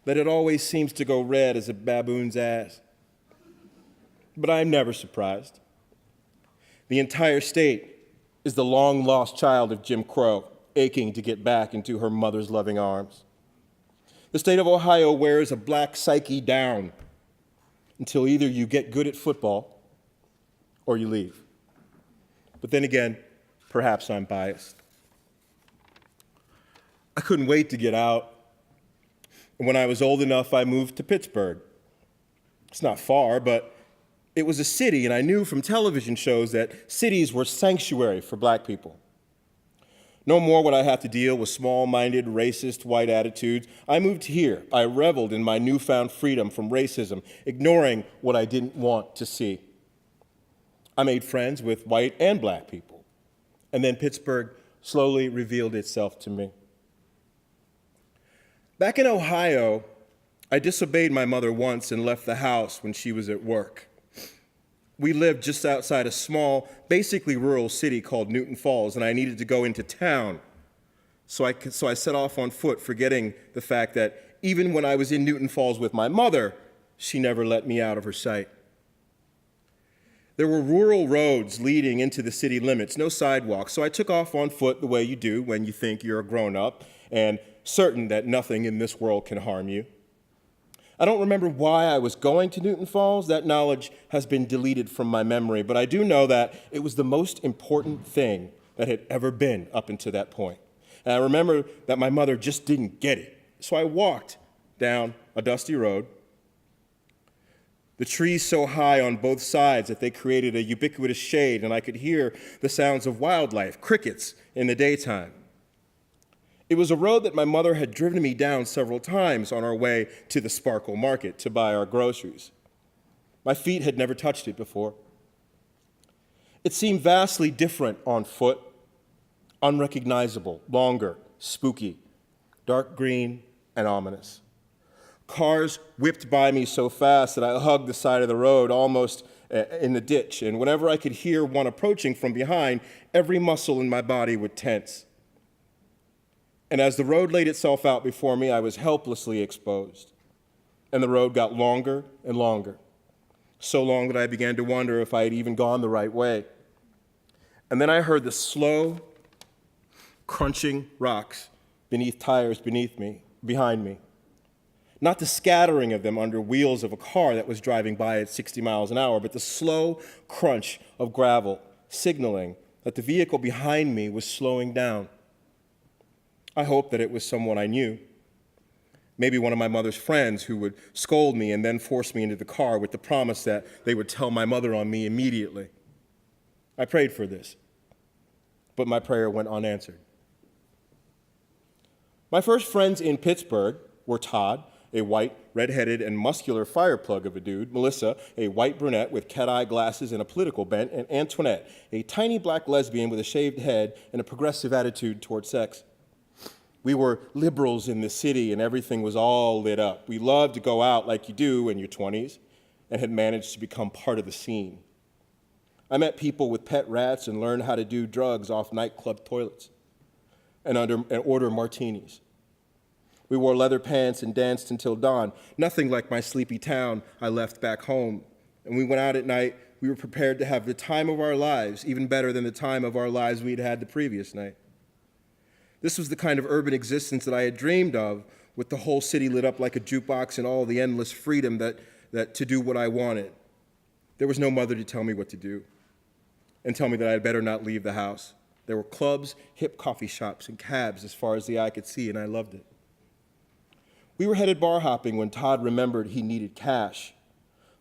that it always seems to go red as a baboon's ass. But I'm never surprised. The entire state is the long-lost child of Jim Crow, aching to get back into her mother's loving arms. The state of Ohio wears a black psyche down until either you get good at football or you leave. But then again, perhaps I'm biased. I couldn't wait to get out. And when I was old enough, I moved to Pittsburgh. It's not far, but it was a city, and I knew from television shows that cities were sanctuary for black people. No more would I have to deal with small-minded, racist, white attitudes. I moved here. I reveled in my newfound freedom from racism, ignoring what I didn't want to see. I made friends with white and black people, and then Pittsburgh slowly revealed itself to me. Back in Ohio, I disobeyed my mother once and left the house when she was at work. We lived just outside a small, basically rural city called Newton Falls, and I needed to go into town. So I set off on foot, forgetting the fact that even when I was in Newton Falls with my mother, she never let me out of her sight. There were rural roads leading into the city limits, no sidewalks, so I took off on foot the way you do when you think you're a grown-up and certain that nothing in this world can harm you. I don't remember why I was going to Newton Falls. That knowledge has been deleted from my memory, but I do know that it was the most important thing that had ever been up until that point. And I remember that my mother just didn't get it. So I walked down a dusty road, the trees so high on both sides that they created a ubiquitous shade, and I could hear the sounds of wildlife, crickets, in the daytime. It was a road that my mother had driven me down several times on our way to the Sparkle Market to buy our groceries. My feet had never touched it before. It seemed vastly different on foot, unrecognizable, longer, spooky, dark green, and ominous. Cars whipped by me so fast that I hugged the side of the road, almost in the ditch, and whenever I could hear one approaching from behind, every muscle in my body would tense. And as the road laid itself out before me, I was helplessly exposed. And the road got longer and longer, so long that I began to wonder if I had even gone the right way. And then I heard the slow, crunching rocks beneath tires behind me. Not the scattering of them under wheels of a car that was driving by at 60 miles an hour, but the slow crunch of gravel, signaling that the vehicle behind me was slowing down. I hoped that it was someone I knew, maybe one of my mother's friends who would scold me and then force me into the car with the promise that they would tell my mother on me immediately. I prayed for this, but my prayer went unanswered. My first friends in Pittsburgh were Todd, a white, red-headed, and muscular fireplug of a dude, Melissa, a white brunette with cat-eye glasses and a political bent, and Antoinette, a tiny black lesbian with a shaved head and a progressive attitude toward sex. We were liberals in the city, and everything was all lit up. We loved to go out like you do in your 20s, and had managed to become part of the scene. I met people with pet rats and learned how to do drugs off nightclub toilets and order martinis. We wore leather pants and danced until dawn, nothing like my sleepy town I left back home. And we went out at night, we were prepared to have the time of our lives, even better than the time of our lives we'd had the previous night. This was the kind of urban existence that I had dreamed of, with the whole city lit up like a jukebox and all the endless freedom that to do what I wanted. There was no mother to tell me what to do and tell me that I had better not leave the house. There were clubs, hip coffee shops, and cabs as far as the eye could see, and I loved it. We were headed bar hopping when Todd remembered he needed cash.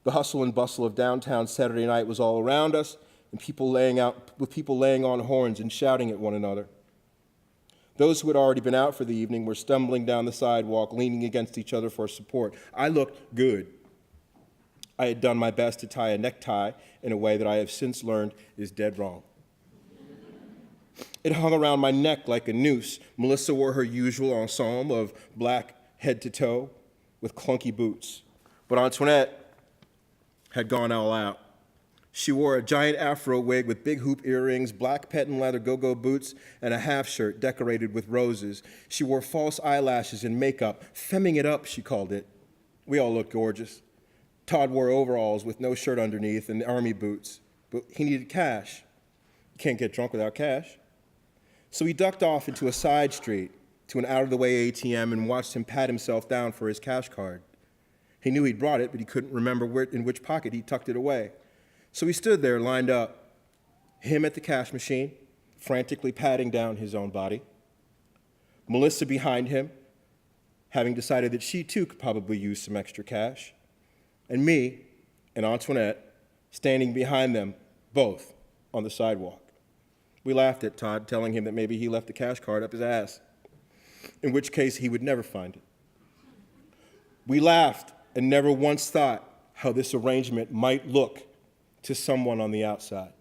The hustle and bustle of downtown Saturday night was all around us, and people laying on horns and shouting at one another. Those who had already been out for the evening were stumbling down the sidewalk, leaning against each other for support. I looked good. I had done my best to tie a necktie in a way that I have since learned is dead wrong. It hung around my neck like a noose. Melissa wore her usual ensemble of black head to toe with clunky boots. But Antoinette had gone all out. She wore a giant afro wig with big hoop earrings, black patent leather go-go boots, and a half shirt decorated with roses. She wore false eyelashes and makeup, femming it up, she called it. We all looked gorgeous. Todd wore overalls with no shirt underneath and army boots, but he needed cash. You can't get drunk without cash. So he ducked off into a side street to an out-of-the-way ATM and watched him pat himself down for his cash card. He knew he'd brought it, but he couldn't remember in which pocket he tucked it away. So he stood there lined up, him at the cash machine, frantically patting down his own body, Melissa behind him, having decided that she too could probably use some extra cash, and me and Antoinette standing behind them, both on the sidewalk. We laughed at Todd, telling him that maybe he left the cash card up his ass, in which case he would never find it. We laughed and never once thought how this arrangement might look to someone on the outside.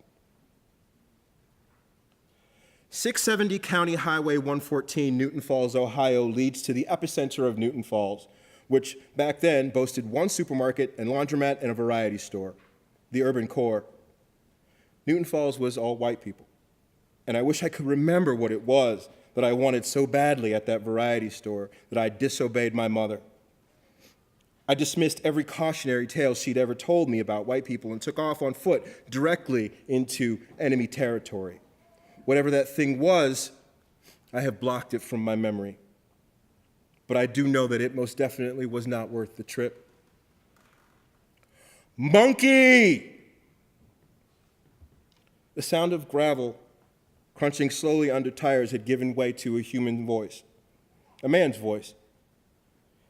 670 County Highway 114, Newton Falls, Ohio, leads to the epicenter of Newton Falls, which back then boasted one supermarket and laundromat and a variety store, the urban core. Newton Falls was all white people, and I wish I could remember what it was that I wanted so badly at that variety store that I disobeyed my mother. I dismissed every cautionary tale she'd ever told me about white people and took off on foot directly into enemy territory. Whatever that thing was, I have blocked it from my memory. But I do know that it most definitely was not worth the trip. Monkey! The sound of gravel crunching slowly under tires had given way to a human voice, a man's voice.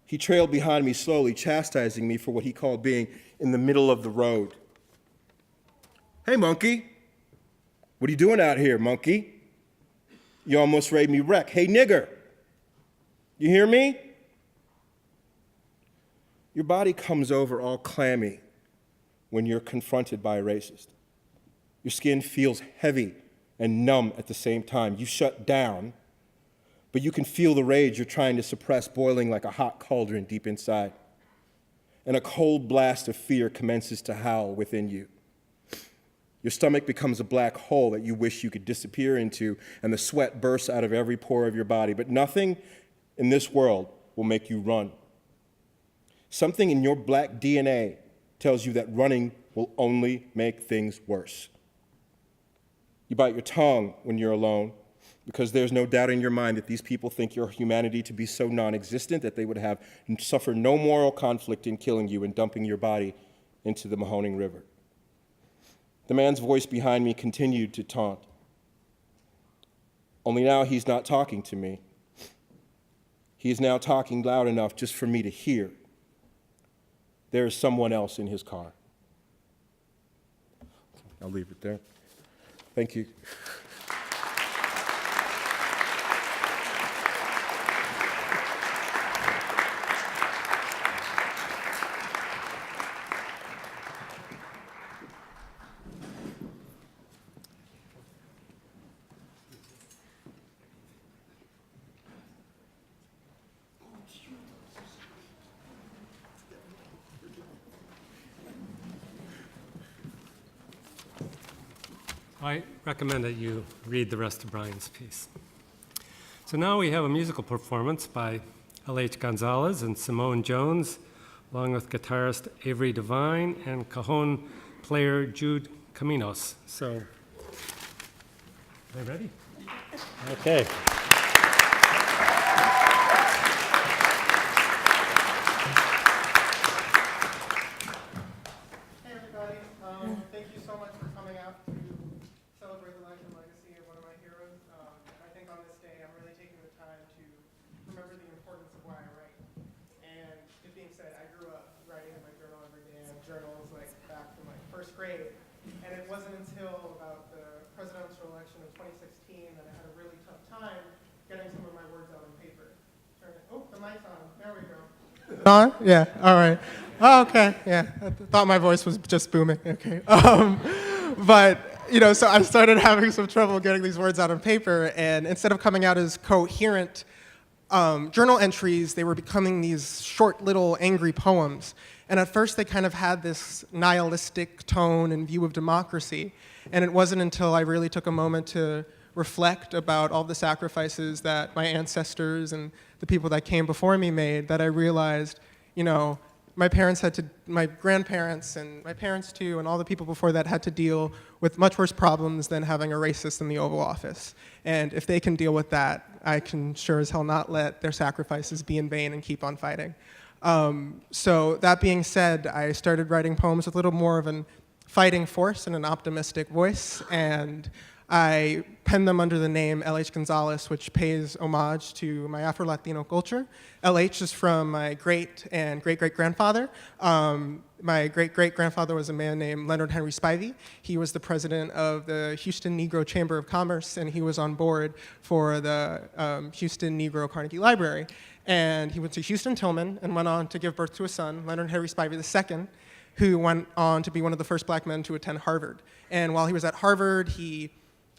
He trailed behind me slowly, chastising me for what he called being in the middle of the road. Hey, monkey. What are you doing out here, monkey? You almost made me wreck. Hey, nigger. You hear me? Your body comes over all clammy when you're confronted by a racist. Your skin feels heavy and numb at the same time. You shut down, but you can feel the rage you're trying to suppress boiling like a hot cauldron deep inside. And a cold blast of fear commences to howl within you. Your stomach becomes a black hole that you wish you could disappear into, and the sweat bursts out of every pore of your body. But nothing in this world will make you run. Something in your black DNA tells you that running will only make things worse. You bite your tongue when you're alone, because there's no doubt in your mind that these people think your humanity to be so non-existent that they would have suffered no moral conflict in killing you and dumping your body into the Mahoning River. The man's voice behind me continued to taunt. Only now he's not talking to me. He is now talking loud enough just for me to hear. There is someone else in his car. I'll leave it there. Thank you. I recommend that you read the rest of Brian's piece. So now we have a musical performance by L.H. Gonzalez and Simone Jones, along with guitarist Avery Devine and cajon player Jude Caminos. So, are they ready? Okay. Hey everybody, thank you so much for coming out to celebrate the life and legacy of one of my heroes. I think on this day I'm really taking the time to remember the importance of why I write. And it being said, I grew up writing in my journal every day, and journals like back from like first grade. And it wasn't until about the presidential election of 2016 that I had a really tough time getting some of my words out on paper. Oh, the mic's on. There we go. On? Yeah, all right. Oh, okay, yeah. I thought my voice was just booming. Okay. But, you know, so I started having some trouble getting these words out on paper, and instead of coming out as coherent journal entries, they were becoming these short little angry poems. And at first they kind of had this nihilistic tone and view of democracy. And it wasn't until I really took a moment to reflect about all the sacrifices that my ancestors and the people that came before me made that I realized, you know, my grandparents and my parents too, and all the people before that had to deal with much worse problems than having a racist in the Oval Office. And if they can deal with that, I can sure as hell not let their sacrifices be in vain and keep on fighting. So that being said, I started writing poems with a little more of an fighting force and an optimistic voice, and I penned them under the name L.H. Gonzalez, which pays homage to my Afro-Latino culture. L.H. is from my great and great-great-grandfather. My great-great-grandfather was a man named Leonard Henry Spivey. He was the president of the Houston Negro Chamber of Commerce, and he was on board for the Houston Negro Carnegie Library. And he went to Houston Tillman and went on to give birth to a son, Leonard Henry Spivey II, who went on to be one of the first black men to attend Harvard. And while he was at Harvard, he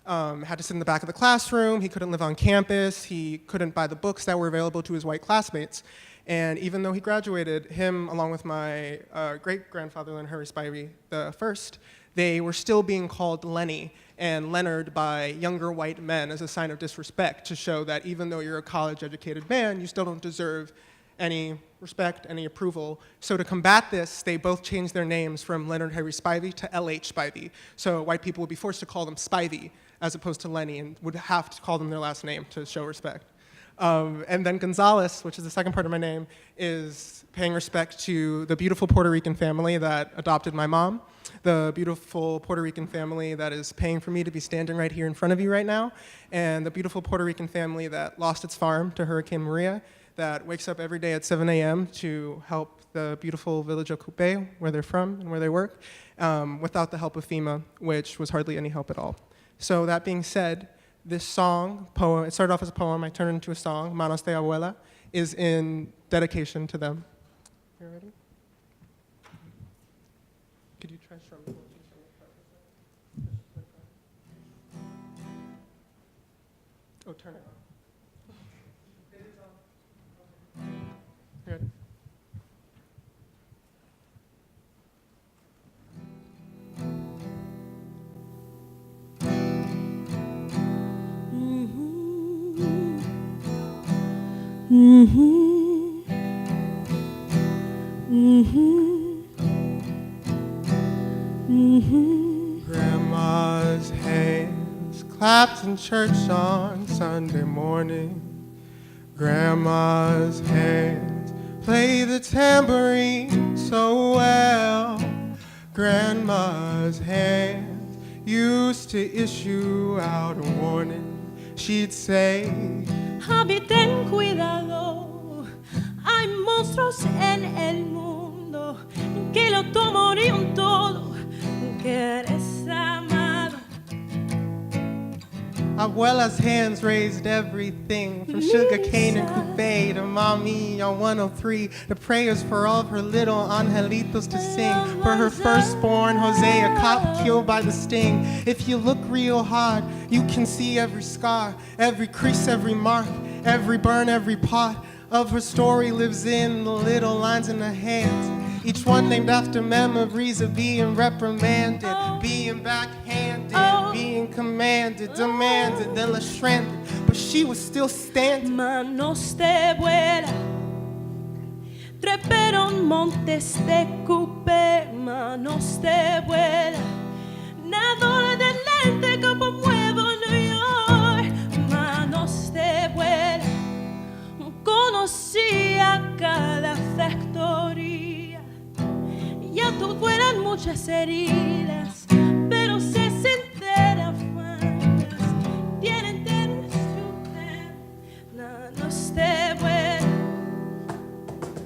had to sit in the back of the classroom, he couldn't live on campus, he couldn't buy the books that were available to his white classmates. And even though he graduated, him, along with my great-grandfather, Leonard Henry Spivey I, they were still being called Lenny and Leonard by younger white men as a sign of disrespect, to show that even though you're a college-educated man, you still don't deserve any respect, any approval. So to combat this, they both changed their names from Leonard Henry Spivey to L.H. Spivey. So white people would be forced to call them Spivey as opposed to Lenny, and would have to call them their last name to show respect. And then Gonzalez, which is the second part of my name, is paying respect to the beautiful Puerto Rican family that adopted my mom, the beautiful Puerto Rican family that is paying for me to be standing right here in front of you right now, and the beautiful Puerto Rican family that lost its farm to Hurricane Maria, that wakes up every day at 7 a.m. to help the beautiful village of Coupe, where they're from and where they work, without the help of FEMA, which was hardly any help at all. So that being said, this poem, it started off as a poem, I turned it into a song, Manos de Abuela, is in dedication to them. You ready? Could you try strumming? Oh, turn it on. You ready? Grandma's hands clapped in church on Sunday morning. Grandma's hands play the tambourine so well. Grandma's hands used to issue out a warning. She'd say, Javi, ten cuidado, hay monstruos en el mundo que lo tomarían todo, que eres amado. Abuela's hands raised everything from sugar cane and coupe to mommy on 103. The prayers for all of her little angelitos to sing. For her firstborn, Jose, a cop killed by the sting. If you look real hard, you can see every scar, every crease, every mark, every burn, every part of her story lives in the little lines in her hands. Each one named after memories of being reprimanded, being backhanded, being being commanded, demanded, then left stranded, but she was still standing. Manos de vuela, treparon montes de Cupé, manos de vuela, nadó de lente como muevo New York, manos de vuela, conocía cada factoría, ya todo eran muchas heridas, pero se sinceran fallas, tienen manos de vuela.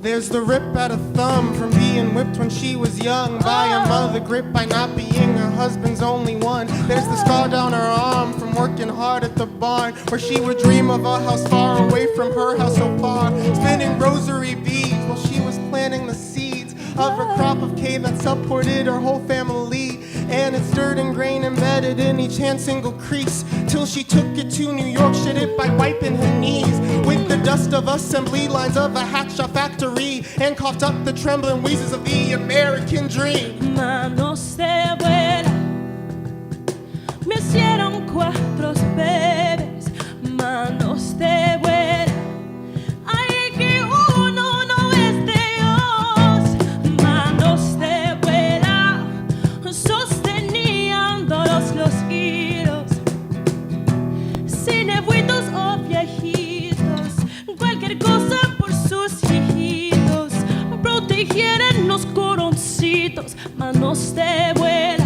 There's the rip out of thumb from being whipped when she was young by a mother, gripped by not being her husband's only one. There's the scar down her arm from working hard at the barn, where she would dream of a house far away from her house so far, spinning rosary beads while she was planting the seeds of her crop of cane that supported her whole family. And it's dirt and grain embedded in each hand single crease, till she took it to New York, shit it by wiping her knees with the dust of assembly lines of a hat shop factory, and coughed up the trembling wheezes of the American dream. Manos de vuela, me hicieron 4 bebés, manos de vuela, ay que uno no es Dios, manos de vuela, sostenían todos los hilos, sin abuitos o viejitos, cualquier cosa por sus hijitos, protegieran los coroncitos, manos de vuela.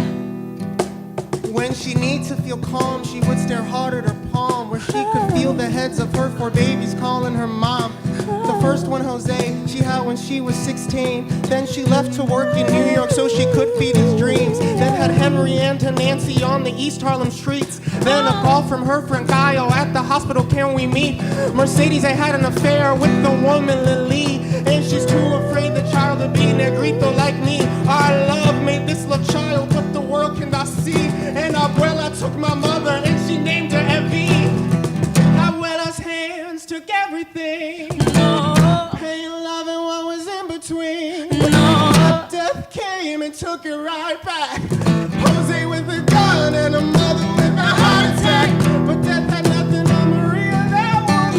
When she needed to feel calm, she would stare hard at her palm, where she could feel the heads of her 4 babies calling her mom. The first one, Jose, she had when she was 16. Then she left to work in New York so she could feed his dreams. Then had Henry and Nancy on the East Harlem streets. Then a call from her friend Kyle at the hospital, can we meet? Mercedes, I had an affair with the woman Lily, and she's too afraid the child to be negrito like me. Our love made this love child, but the world cannot see. And Abuela took my mother and she named her Evie. Abuela's hands took everything. No, Pain, love, and what was in between. no, But death came and took it right back. Jose with a gun and a mother with a heart attack. But death had nothing on Maria, that woman.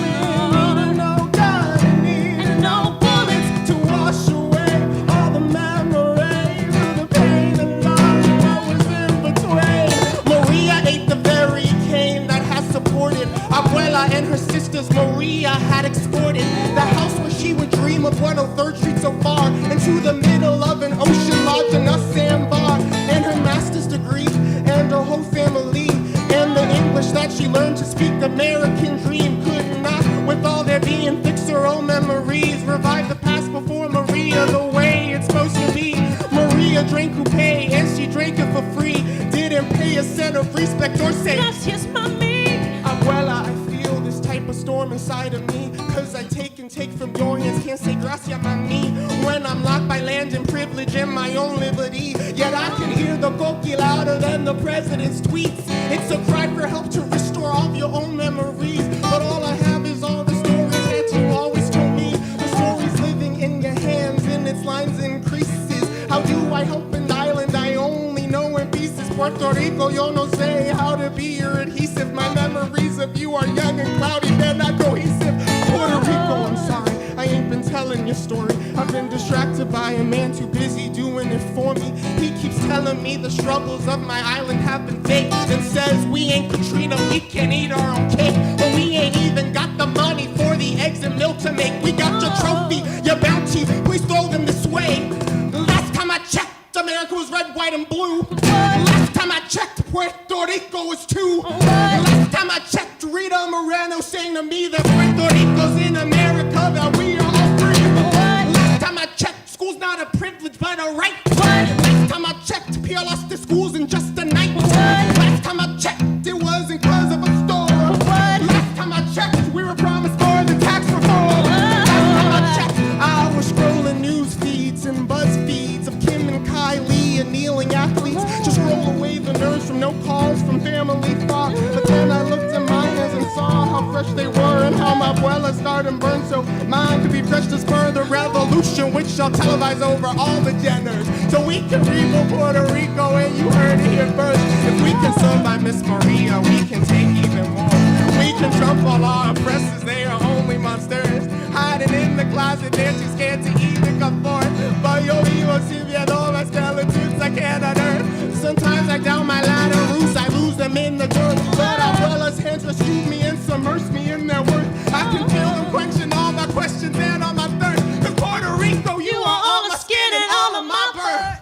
Needed no gun and needed no bullets to wash away all the memories of the pain and love and what was in between. Maria ate the very cane that has supported Abuela and her sisters. Maria had exported the house where she would dream of 103rd Street so far, into the middle of an ocean lodge and a sandbar, and her master's degree and her whole family, and the English that she learned to speak. American dream could not, with all there being, fix her own memories, revive the past before Maria the way it's supposed to be. Maria drank coupe and she drank it for free, didn't pay a cent of respect or say gracias mami. Abuela, I feel this type of storm inside of me, cause I take from your hands, can't say gracias mami. When I'm locked by land and privilege and my own liberty, yet I can hear the coqui louder than the president's tweets. It's a cry for help to restore all of your own memories, but all I have is all the stories that you always told me. The stories living in your hands and its lines increases. How do I help an island I only know in pieces? Puerto Rico, yo no sé how to be your adhesive. My memories of you are young and cloudy, they're not cohesive. Puerto Rico, I'm sorry, I ain't been telling your story. I've been distracted by a man too busy doing it for me. He keeps telling me the struggles of my island have been fake, and says we ain't Katrina, we can eat our own cake, but we ain't even got the money for the eggs and milk to make. We got your trophy, your bounty, please throw them this way. Last time I checked, America was red, white, and blue. Last time I checked, Puerto Rico was 2. Last time I checked, Rita Moreno sang to me that Puerto Rico's in America, that we are all free. Last time I checked, school's not a privilege but a right. Last time I checked, Pierre lost his schools in just a night. Last time I checked, it wasn't cause of a storm. Last time I checked, we were promised more than tax reform. Last time I checked, I was scrolling news feeds and buzz feeds of Kim and Kylie and kneeling athletes. Just roll away the nerves from no calls from family far. But then I looked at my hands and saw how fresh they were, and how my abuela will it start and burn so mine could be fresh to spur the revolution which shall televise over all the genders. So we can rebuild Puerto Rico, and you heard it here first. If we can serve by Miss Maria, we can take even more. We can trump all our oppressors, they are only monsters. Hiding in the closet, they're too scared to even come forth. But yo vivo sin miedo, my skeletons I can't unearth. Sometimes I down my ladder roots, I lose them in the dirt. But Abuela's hands rescue me and submerge me in their worth. I can feel them quenching all my questions and all my thirst. Cause Puerto Rico, you are all my skin and all of my birth.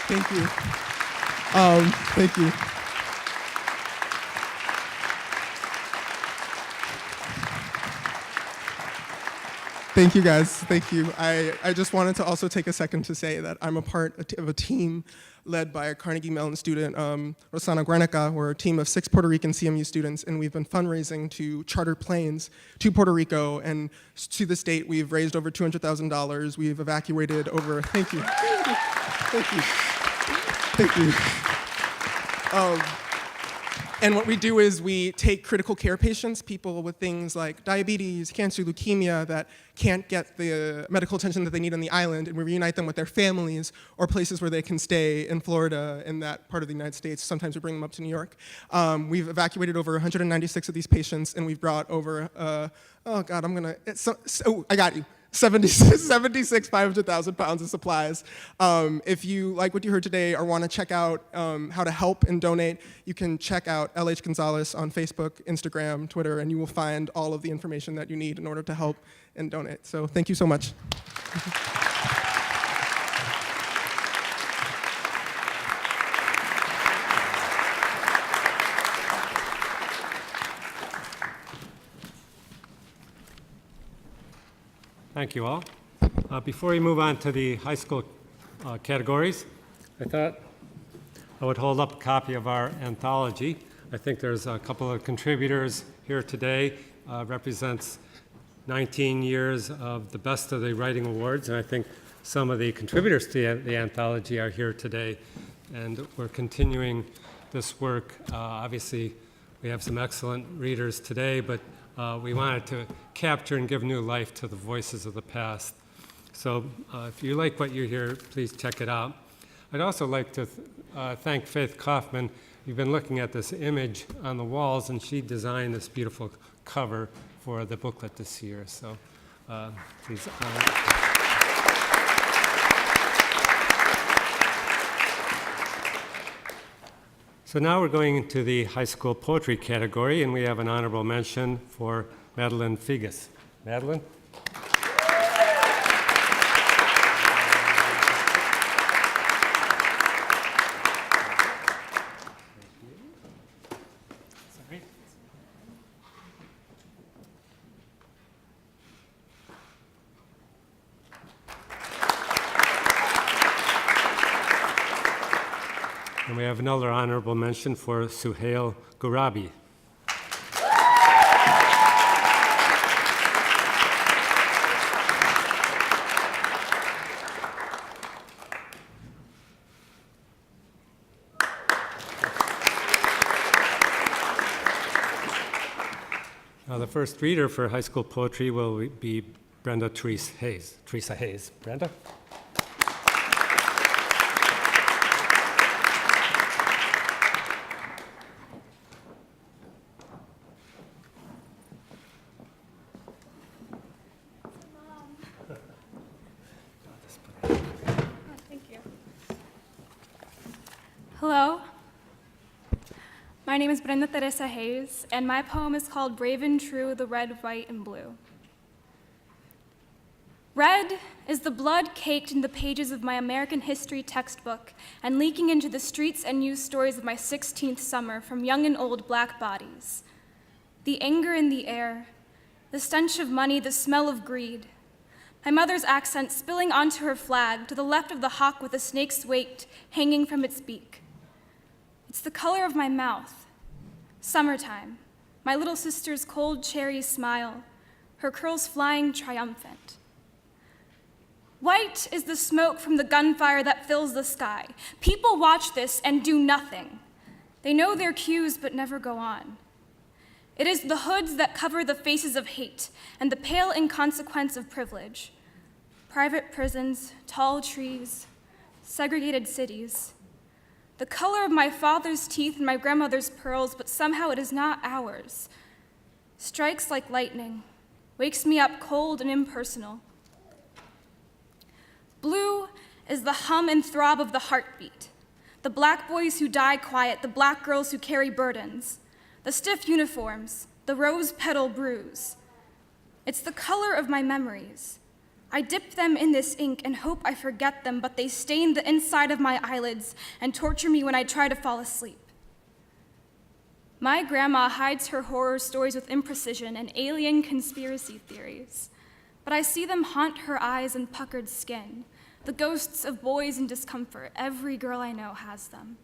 Thank you. Thank you. Thank you, guys. Thank you. I just wanted to also take a second to say that I'm a part of a team led by a Carnegie Mellon student, Rosana Guernica. We're a team of 6 Puerto Rican CMU students, and we've been fundraising to charter planes to Puerto Rico, and to this date, we've raised over $200,000. We've evacuated over, thank you. Thank you. Thank you. And what we do is we take critical care patients, people with things like diabetes, cancer, leukemia, that can't get the medical attention that they need on the island, and we reunite them with their families or places where they can stay in Florida, in that part of the United States. Sometimes we bring them up to New York. We've evacuated over 196 of these patients, and we've brought over, I got you. 76 500,000 pounds of supplies. If you like what you heard today or want to check out how to help and donate, you can check out LH Gonzalez on Facebook, Instagram, Twitter, and you will find all of the information that you need in order to help and donate. So thank you so much. Thank you all. Before we move on to the high school categories, I thought I would hold up a copy of our anthology. I think there's a couple of contributors here today. Represents 19 years of the Best of the Writing Awards, and I think some of the contributors to the anthology are here today. And we're continuing this work. Obviously, we have some excellent readers today, but we wanted to capture and give new life to the voices of the past. So if you like what you hear, please check it out. I'd also like to thank Faith Kaufman. You've been looking at this image on the walls, and she designed this beautiful cover for the booklet this year. So please. So now we're going into the high school poetry category, and we have an honorable mention for Madeline Figas. Madeline? And we have another honorable mention for Suhail Gurabi. Now, the first reader for high school poetry will be Brenda Teresa Hayes. Brenda? Hello, my name is Brenda Teresa Hayes, and my poem is called Brave and True, the Red, White, and Blue. Red is the blood caked in the pages of my American history textbook and leaking into the streets and news stories of my 16th summer from young and old black bodies. The anger in the air, the stench of money, the smell of greed. My mother's accent spilling onto her flag to the left of the hawk with a snake's weight hanging from its beak. It's the color of my mouth, summertime, my little sister's cold cherry smile, her curls flying triumphant. White is the smoke from the gunfire that fills the sky. People watch this and do nothing. They know their cues but never go on. It is the hoods that cover the faces of hate and the pale inconsequence of privilege. Private prisons, tall trees, segregated cities. The color of my father's teeth and my grandmother's pearls, but somehow it is not ours. Strikes like lightning, wakes me up cold and impersonal. Blue is the hum and throb of the heartbeat. The black boys who die quiet, the black girls who carry burdens, the stiff uniforms, the rose petal bruise. It's the color of my memories. I dip them in this ink and hope I forget them, but they stain the inside of my eyelids and torture me when I try to fall asleep. My grandma hides her horror stories with imprecision and alien conspiracy theories, but I see them haunt her eyes and puckered skin, the ghosts of boys in discomfort. Every girl I know has them.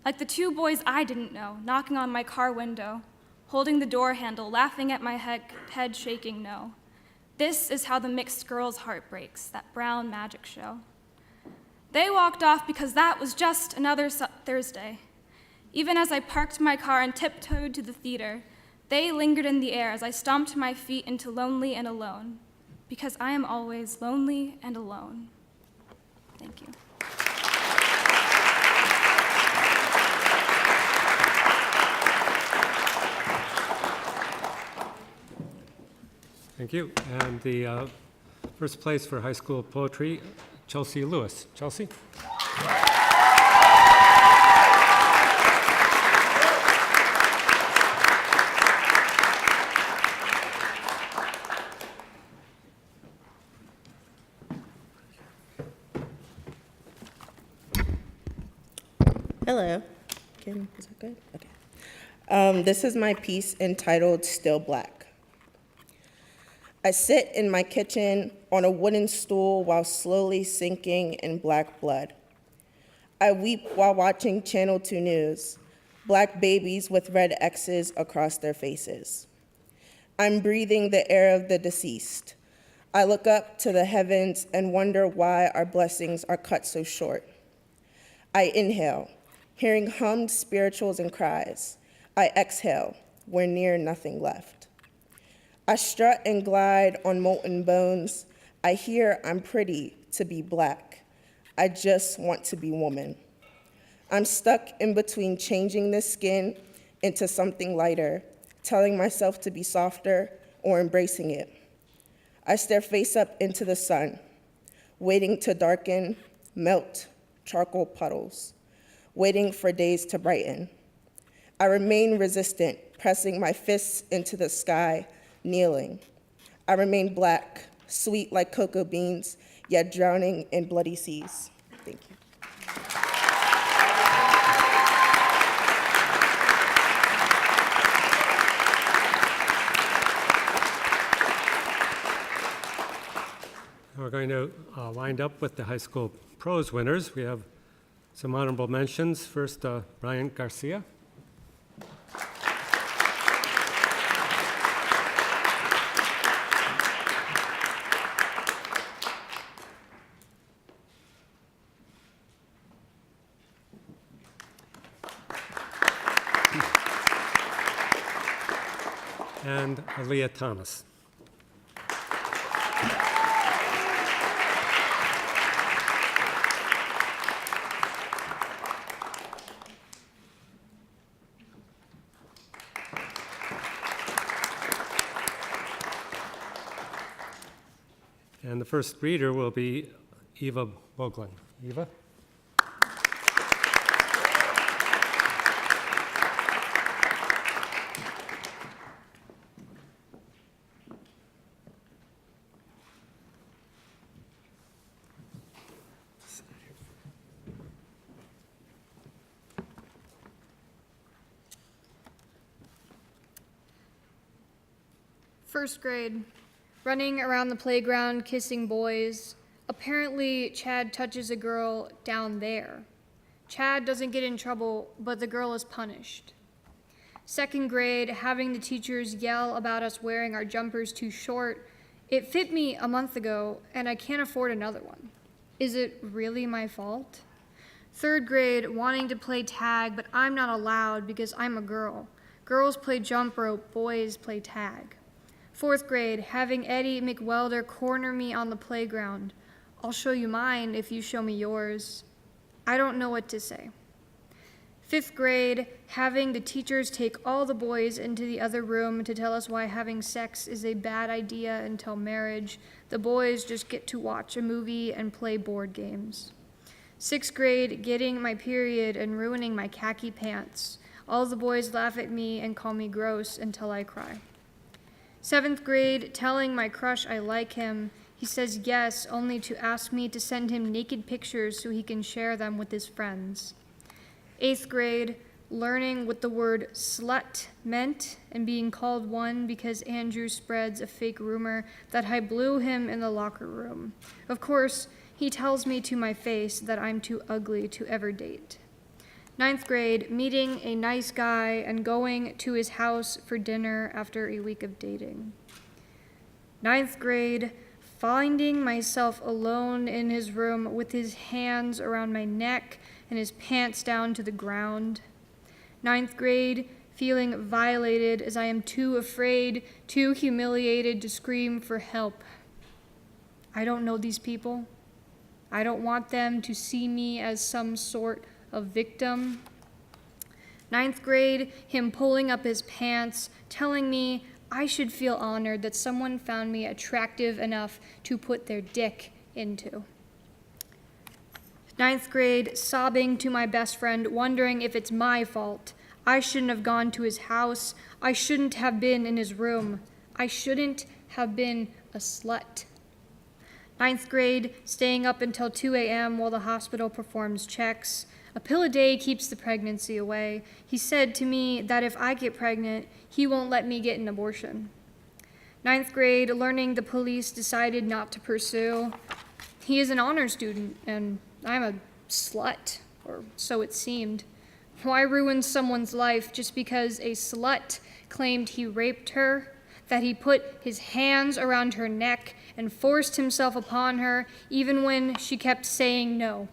Like the two boys I didn't know, knocking on my car window, holding the door handle, laughing at my head shaking no. This is how the mixed girl's heart breaks, that brown magic show. They walked off because that was just another Thursday. Even as I parked my car and tiptoed to the theater, they lingered in the air as I stomped my feet into lonely and alone, because I am always lonely and alone. Thank you. Thank you. And the first place for high school poetry, Chelsea Lewis. Chelsea? Hello. Is that good? Okay. This is my piece entitled Still Black. I sit in my kitchen on a wooden stool while slowly sinking in black blood. I weep while watching Channel 2 News, black babies with red X's across their faces. I'm breathing the air of the deceased. I look up to the heavens and wonder why our blessings are cut so short. I inhale, hearing hummed spirituals and cries. I exhale, we're near nothing left. I strut and glide on molten bones. I hear I'm pretty to be black. I just want to be woman. I'm stuck in between changing this skin into something lighter, telling myself to be softer, or embracing it. I stare face up into the sun, waiting to darken, melt, charcoal puddles, waiting for days to brighten. I remain resistant, pressing my fists into the sky, kneeling. I remain black, sweet like cocoa beans, yet drowning in bloody seas. Thank you. We're going to wind up with the high school prose winners. We have some honorable mentions. First, Brian Garcia. And Aaliyah Thomas. And the first reader will be Eva Boglin. Eva? First grade, running around the playground, kissing boys. Apparently, Chad touches a girl down there. Chad doesn't get in trouble, but the girl is punished. Second grade, having the teachers yell about us wearing our jumpers too short It fit me a month ago, and I can't afford another one. Is it really my fault? 3rd grade, wanting to play tag, but I'm not allowed because I'm a girl. Girls play jump rope, boys play tag. 4th grade, having Eddie McWelder corner me on the playground. I'll show you mine if you show me yours. I don't know what to say. 5th grade, having the teachers take all the boys into the other room to tell us why having sex is a bad idea until marriage. The boys just get to watch a movie and play board games. 6th grade, getting my period and ruining my khaki pants. All the boys laugh at me and call me gross until I cry. 7th grade, telling my crush I like him. He says yes, only to ask me to send him naked pictures so he can share them with his friends. 8th grade, learning what the word slut meant and being called one because Andrew spreads a fake rumor that I blew him in the locker room. Of course, he tells me to my face that I'm too ugly to ever date. 9th grade, meeting a nice guy and going to his house for dinner after a week of dating. 9th grade, finding myself alone in his room with his hands around my neck and his pants down to the ground. 9th grade, feeling violated as I am too afraid, too humiliated to scream for help. I don't know these people. I don't want them to see me as some sort of victim. 9th grade, him pulling up his pants, telling me I should feel honored that someone found me attractive enough to put their dick into. 9th grade, sobbing to my best friend, wondering if it's my fault. I shouldn't have gone to his house. I shouldn't have been in his room. I shouldn't have been a slut. 9th grade, staying up until 2 a.m. while the hospital performs checks. A pill a day keeps the pregnancy away. He said to me that if I get pregnant, he won't let me get an abortion. 9th grade, learning the police decided not to pursue. He is an honor student, and I'm a slut, or so it seemed. Why ruin someone's life just because a slut claimed he raped her, that he put his hands around her neck and forced himself upon her even when she kept saying no?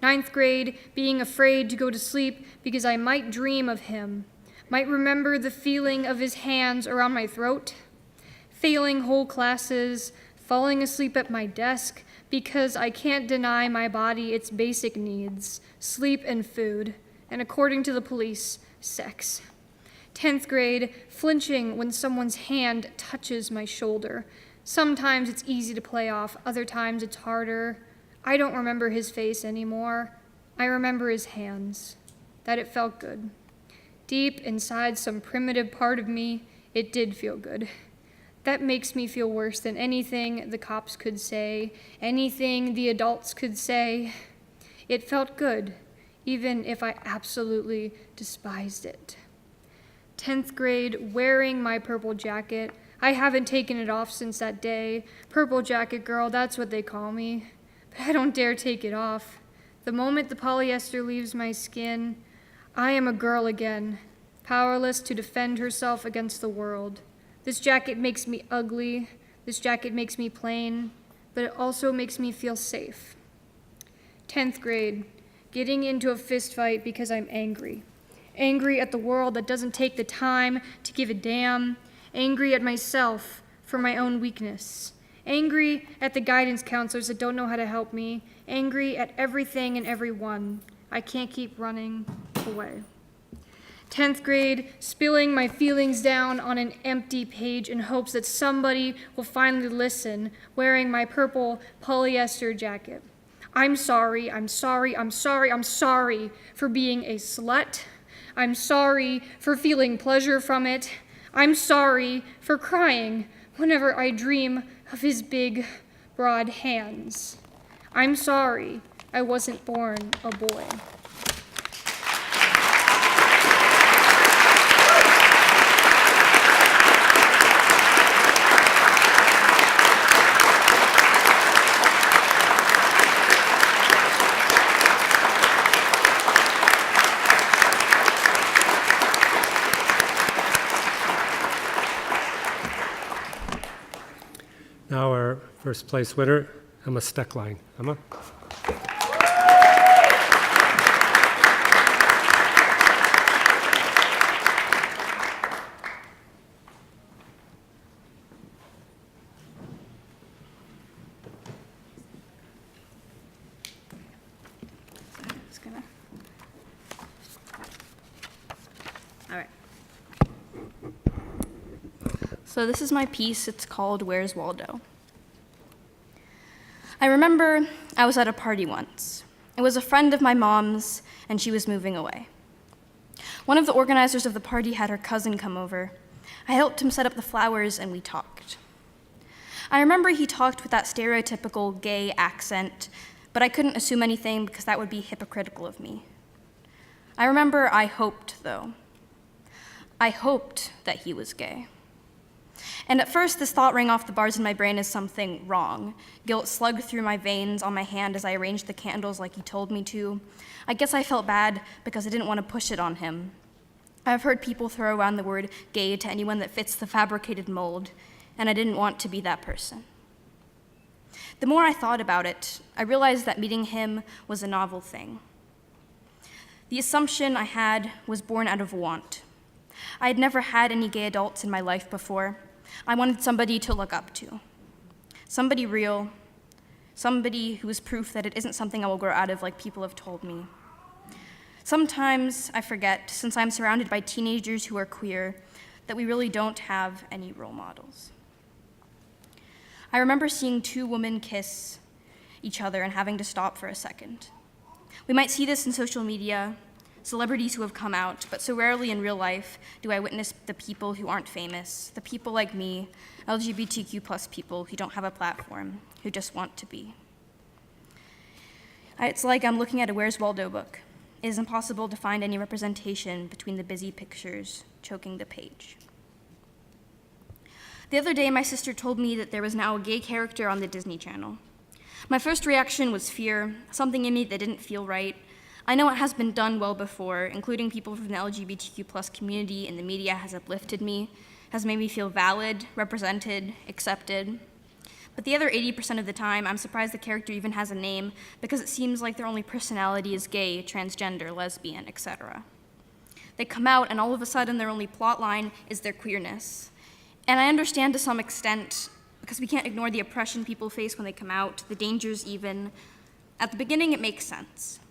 9th grade, being afraid to go to sleep because I might dream of him, might remember the feeling of his hands around my throat, failing whole classes, falling asleep at my desk because I can't deny my body its basic needs, sleep and food, and according to the police, sex. 10th grade, flinching when someone's hand touches my shoulder. Sometimes it's easy to play off, other times it's harder. I don't remember his face anymore. I remember his hands, that it felt good. Deep inside some primitive part of me, it did feel good. That makes me feel worse than anything the cops could say, anything the adults could say. It felt good, even if I absolutely despised it. 10th grade, wearing my purple jacket. I haven't taken it off since that day. Purple jacket girl, that's what they call me. But I don't dare take it off. The moment the polyester leaves my skin, I am a girl again, powerless to defend herself against the world. This jacket makes me ugly. This jacket makes me plain, but it also makes me feel safe. 10th grade, getting into a fist fight because I'm angry. Angry at the world that doesn't take the time to give a damn. Angry at myself for my own weakness. Angry at the guidance counselors that don't know how to help me. Angry at everything and everyone. I can't keep running away. 10th grade, spilling my feelings down on an empty page in hopes that somebody will finally listen, wearing my purple polyester jacket. I'm sorry, I'm sorry, I'm sorry, I'm sorry for being a slut. I'm sorry for feeling pleasure from it. I'm sorry for crying whenever I dream of his big, broad hands. I'm sorry I wasn't born a boy. our first place winner, Emma Steckline. Emma? All right. So this is my piece. It's called Where's Waldo? I remember I was at a party once. It was a friend of my mom's, and she was moving away. One of the organizers of the party had her cousin come over. I helped him set up the flowers, and we talked. I remember he talked with that stereotypical gay accent, but I couldn't assume anything because that would be hypocritical of me. I remember I hoped, though. I hoped that he was gay. And at first, this thought rang off the bars in my brain as something wrong. Guilt slugged through my veins on my hand as I arranged the candles like he told me to. I guess I felt bad because I didn't want to push it on him. I've heard people throw around the word gay to anyone that fits the fabricated mold, and I didn't want to be that person. The more I thought about it, I realized that meeting him was a novel thing. The assumption I had was born out of want. I had never had any gay adults in my life before. I wanted somebody to look up to. Somebody real. Somebody who is proof that it isn't something I will grow out of like people have told me. Sometimes I forget, since I'm surrounded by teenagers who are queer, that we really don't have any role models. I remember seeing two women kiss each other and having to stop for a second. We might see this in social media, celebrities who have come out, but so rarely in real life do I witness the people who aren't famous, the people like me, LGBTQ+ people who don't have a platform, who just want to be. It's like I'm looking at a Where's Waldo book. It is impossible to find any representation between the busy pictures choking the page. The other day, my sister told me that there was now a gay character on the Disney Channel. My first reaction was fear, something in me that didn't feel right. I know it has been done well before, including people from the LGBTQ+ community and the media has uplifted me, has made me feel valid, represented, accepted. But the other 80% of the time, I'm surprised the character even has a name because it seems like their only personality is gay, transgender, lesbian, etc. They come out and all of a sudden their only plot line is their queerness. And I understand to some extent, because we can't ignore the oppression people face when they come out, the dangers even. At the beginning, it makes sense.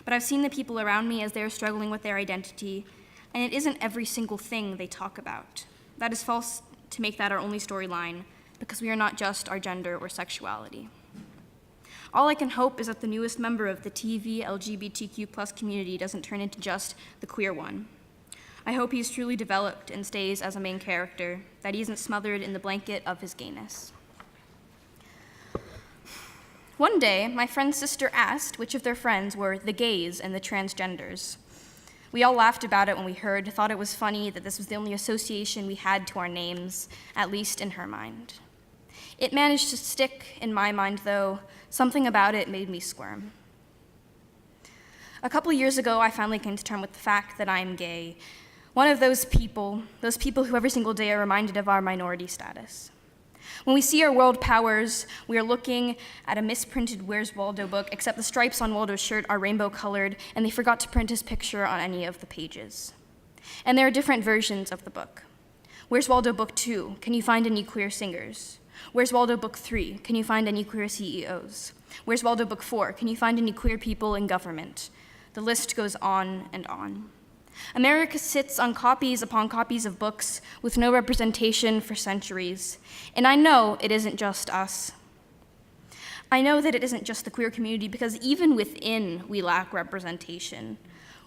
But I've seen the people around me as they're struggling with their identity, and it isn't every single thing they talk about. That is false to make that our only storyline, because we are not just our gender or sexuality. All I can hope is that the newest member of the TV LGBTQ+ community doesn't turn into just the queer one. I hope he's truly developed and stays as a main character, that he isn't smothered in the blanket of his gayness. One day, my friend's sister asked which of their friends were the gays and the transgenders. We all laughed about it when we heard, thought it was funny that this was the only association we had to our names, at least in her mind. It managed to stick in my mind, though. Something about it made me squirm. A couple years ago, I finally came to terms with the fact that I am gay. One of those people who every single day are reminded of our minority status. When we see our world powers, we are looking at a misprinted Where's Waldo book, except the stripes on Waldo's shirt are rainbow colored, and they forgot to print his picture on any of the pages. And there are different versions of the book. Where's Waldo Book 2? Can you find any queer singers? Where's Waldo Book 3? Can you find any queer CEOs? Where's Waldo Book 4? Can you find any queer people in government? The list goes on and on. America sits on copies upon copies of books with no representation for centuries. And I know it isn't just us. I know that it isn't just the queer community because even within we lack representation.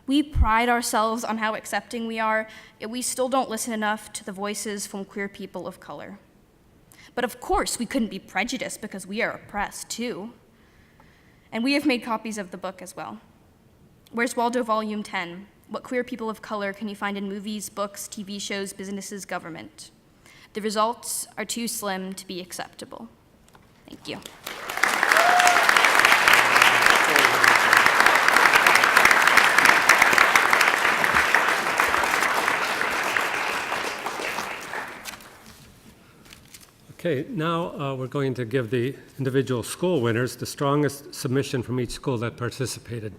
We pride ourselves on how accepting we are, yet we still don't listen enough to the voices from queer people of color. But of course, we couldn't be prejudiced because we are oppressed too. And we have made copies of the book as well. Where's Waldo Volume 10? What queer people of color can you find in movies, books, TV shows, businesses, government? The results are too slim to be acceptable. Thank you. Okay, now we're going to give the individual school winners the strongest submission from each school that participated.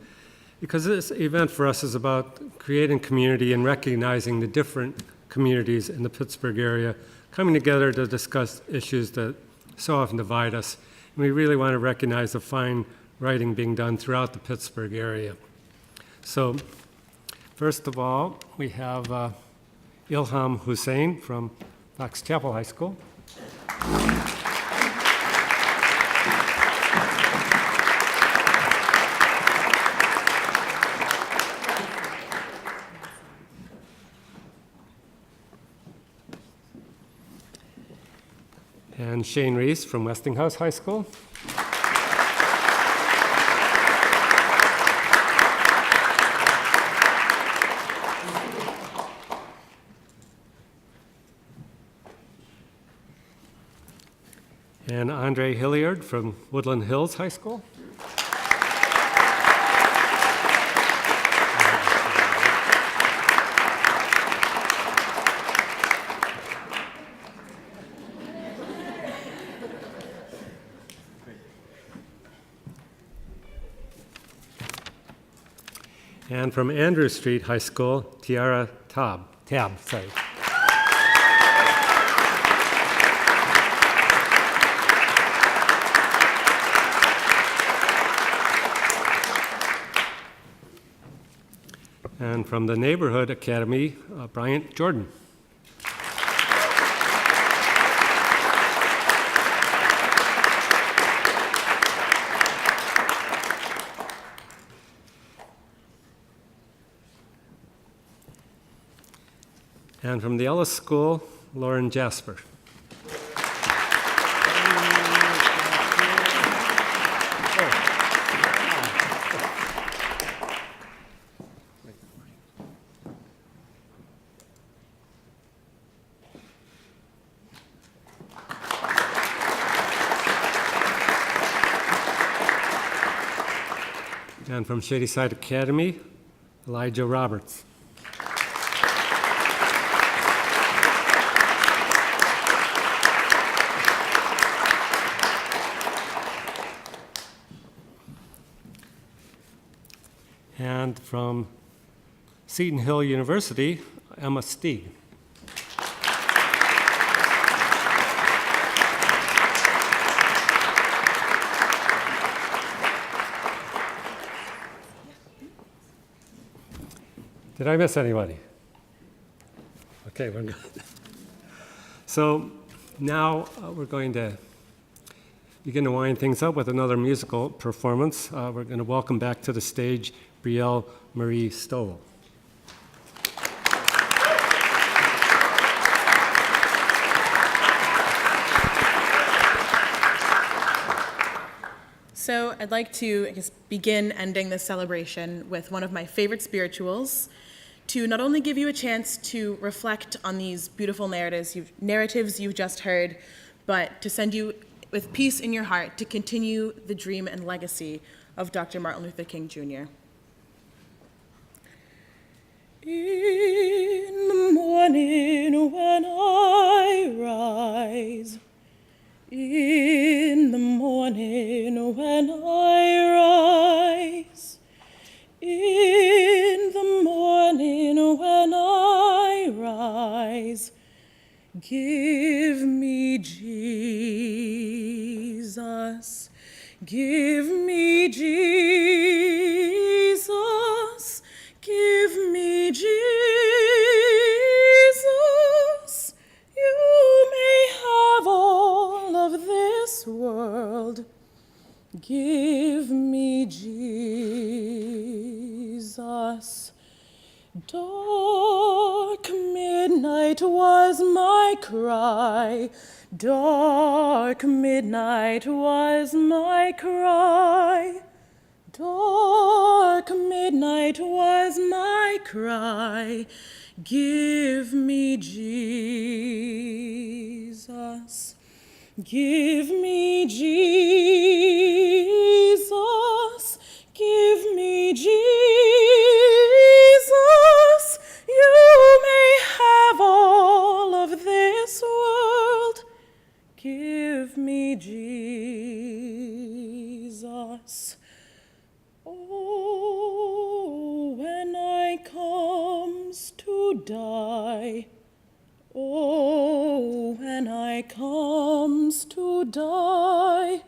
Because this event for us is about creating community and recognizing the different communities in the Pittsburgh area coming together to discuss issues that so often divide us. And we really want to recognize the fine writing being done throughout the Pittsburgh area. So, first of all, we have Ilham Hussein from Fox Chapel High School. And Shane Reese from Westinghouse High School. And Andre Hilliard from Woodland Hills High School. And from Andrew Street High School, Tiara Tab. And from the Neighborhood Academy, Bryant Jordan. And from the Ellis School, Lauren Jasper. And from Shadyside Academy, Elijah Roberts. And from Seton Hill University, Emma Stieg. Did I miss anybody? Okay, we're good. So now we're going to begin to wind things up with another musical performance. We're going to welcome back to the stage Brielle Marie Stowell. So I'd like to, begin ending this celebration with one of my favorite spirituals, to not only give you a chance to reflect on these beautiful narratives you've just heard, but to send you with peace in your heart to continue the dream and legacy of Dr. Martin Luther King, Jr. In the morning when I rise, in the morning when I rise, in the morning when I rise, give me Jesus, give me Jesus, give me Jesus. You may have all of this world. Give me Jesus. Dark midnight was my cry. Dark midnight was my cry. Dark midnight was my cry. Give me Jesus. Give me Jesus. Give me Jesus. You may have all of this world. Give Jesus. Oh, when I comes to die, oh, when I comes to die,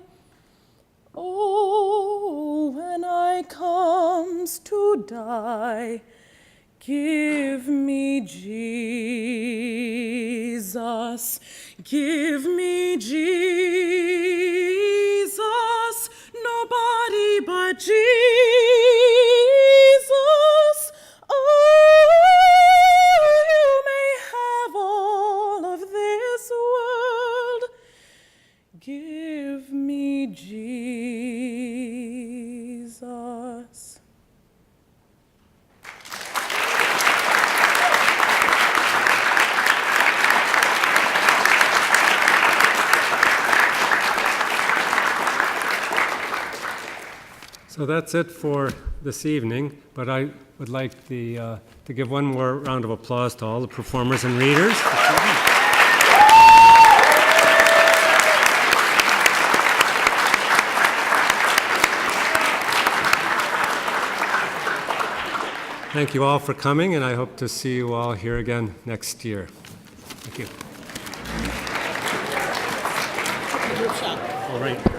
oh, when I comes to die, give me Jesus, give me Jesus, nobody but Jesus. Oh, you may have all of this world, give me Jesus. So that's it for this evening, but I would like to give one more round of applause to all the performers and readers. Thank you all for coming, and I hope to see you all here again next year. Thank you. Group shot. All right.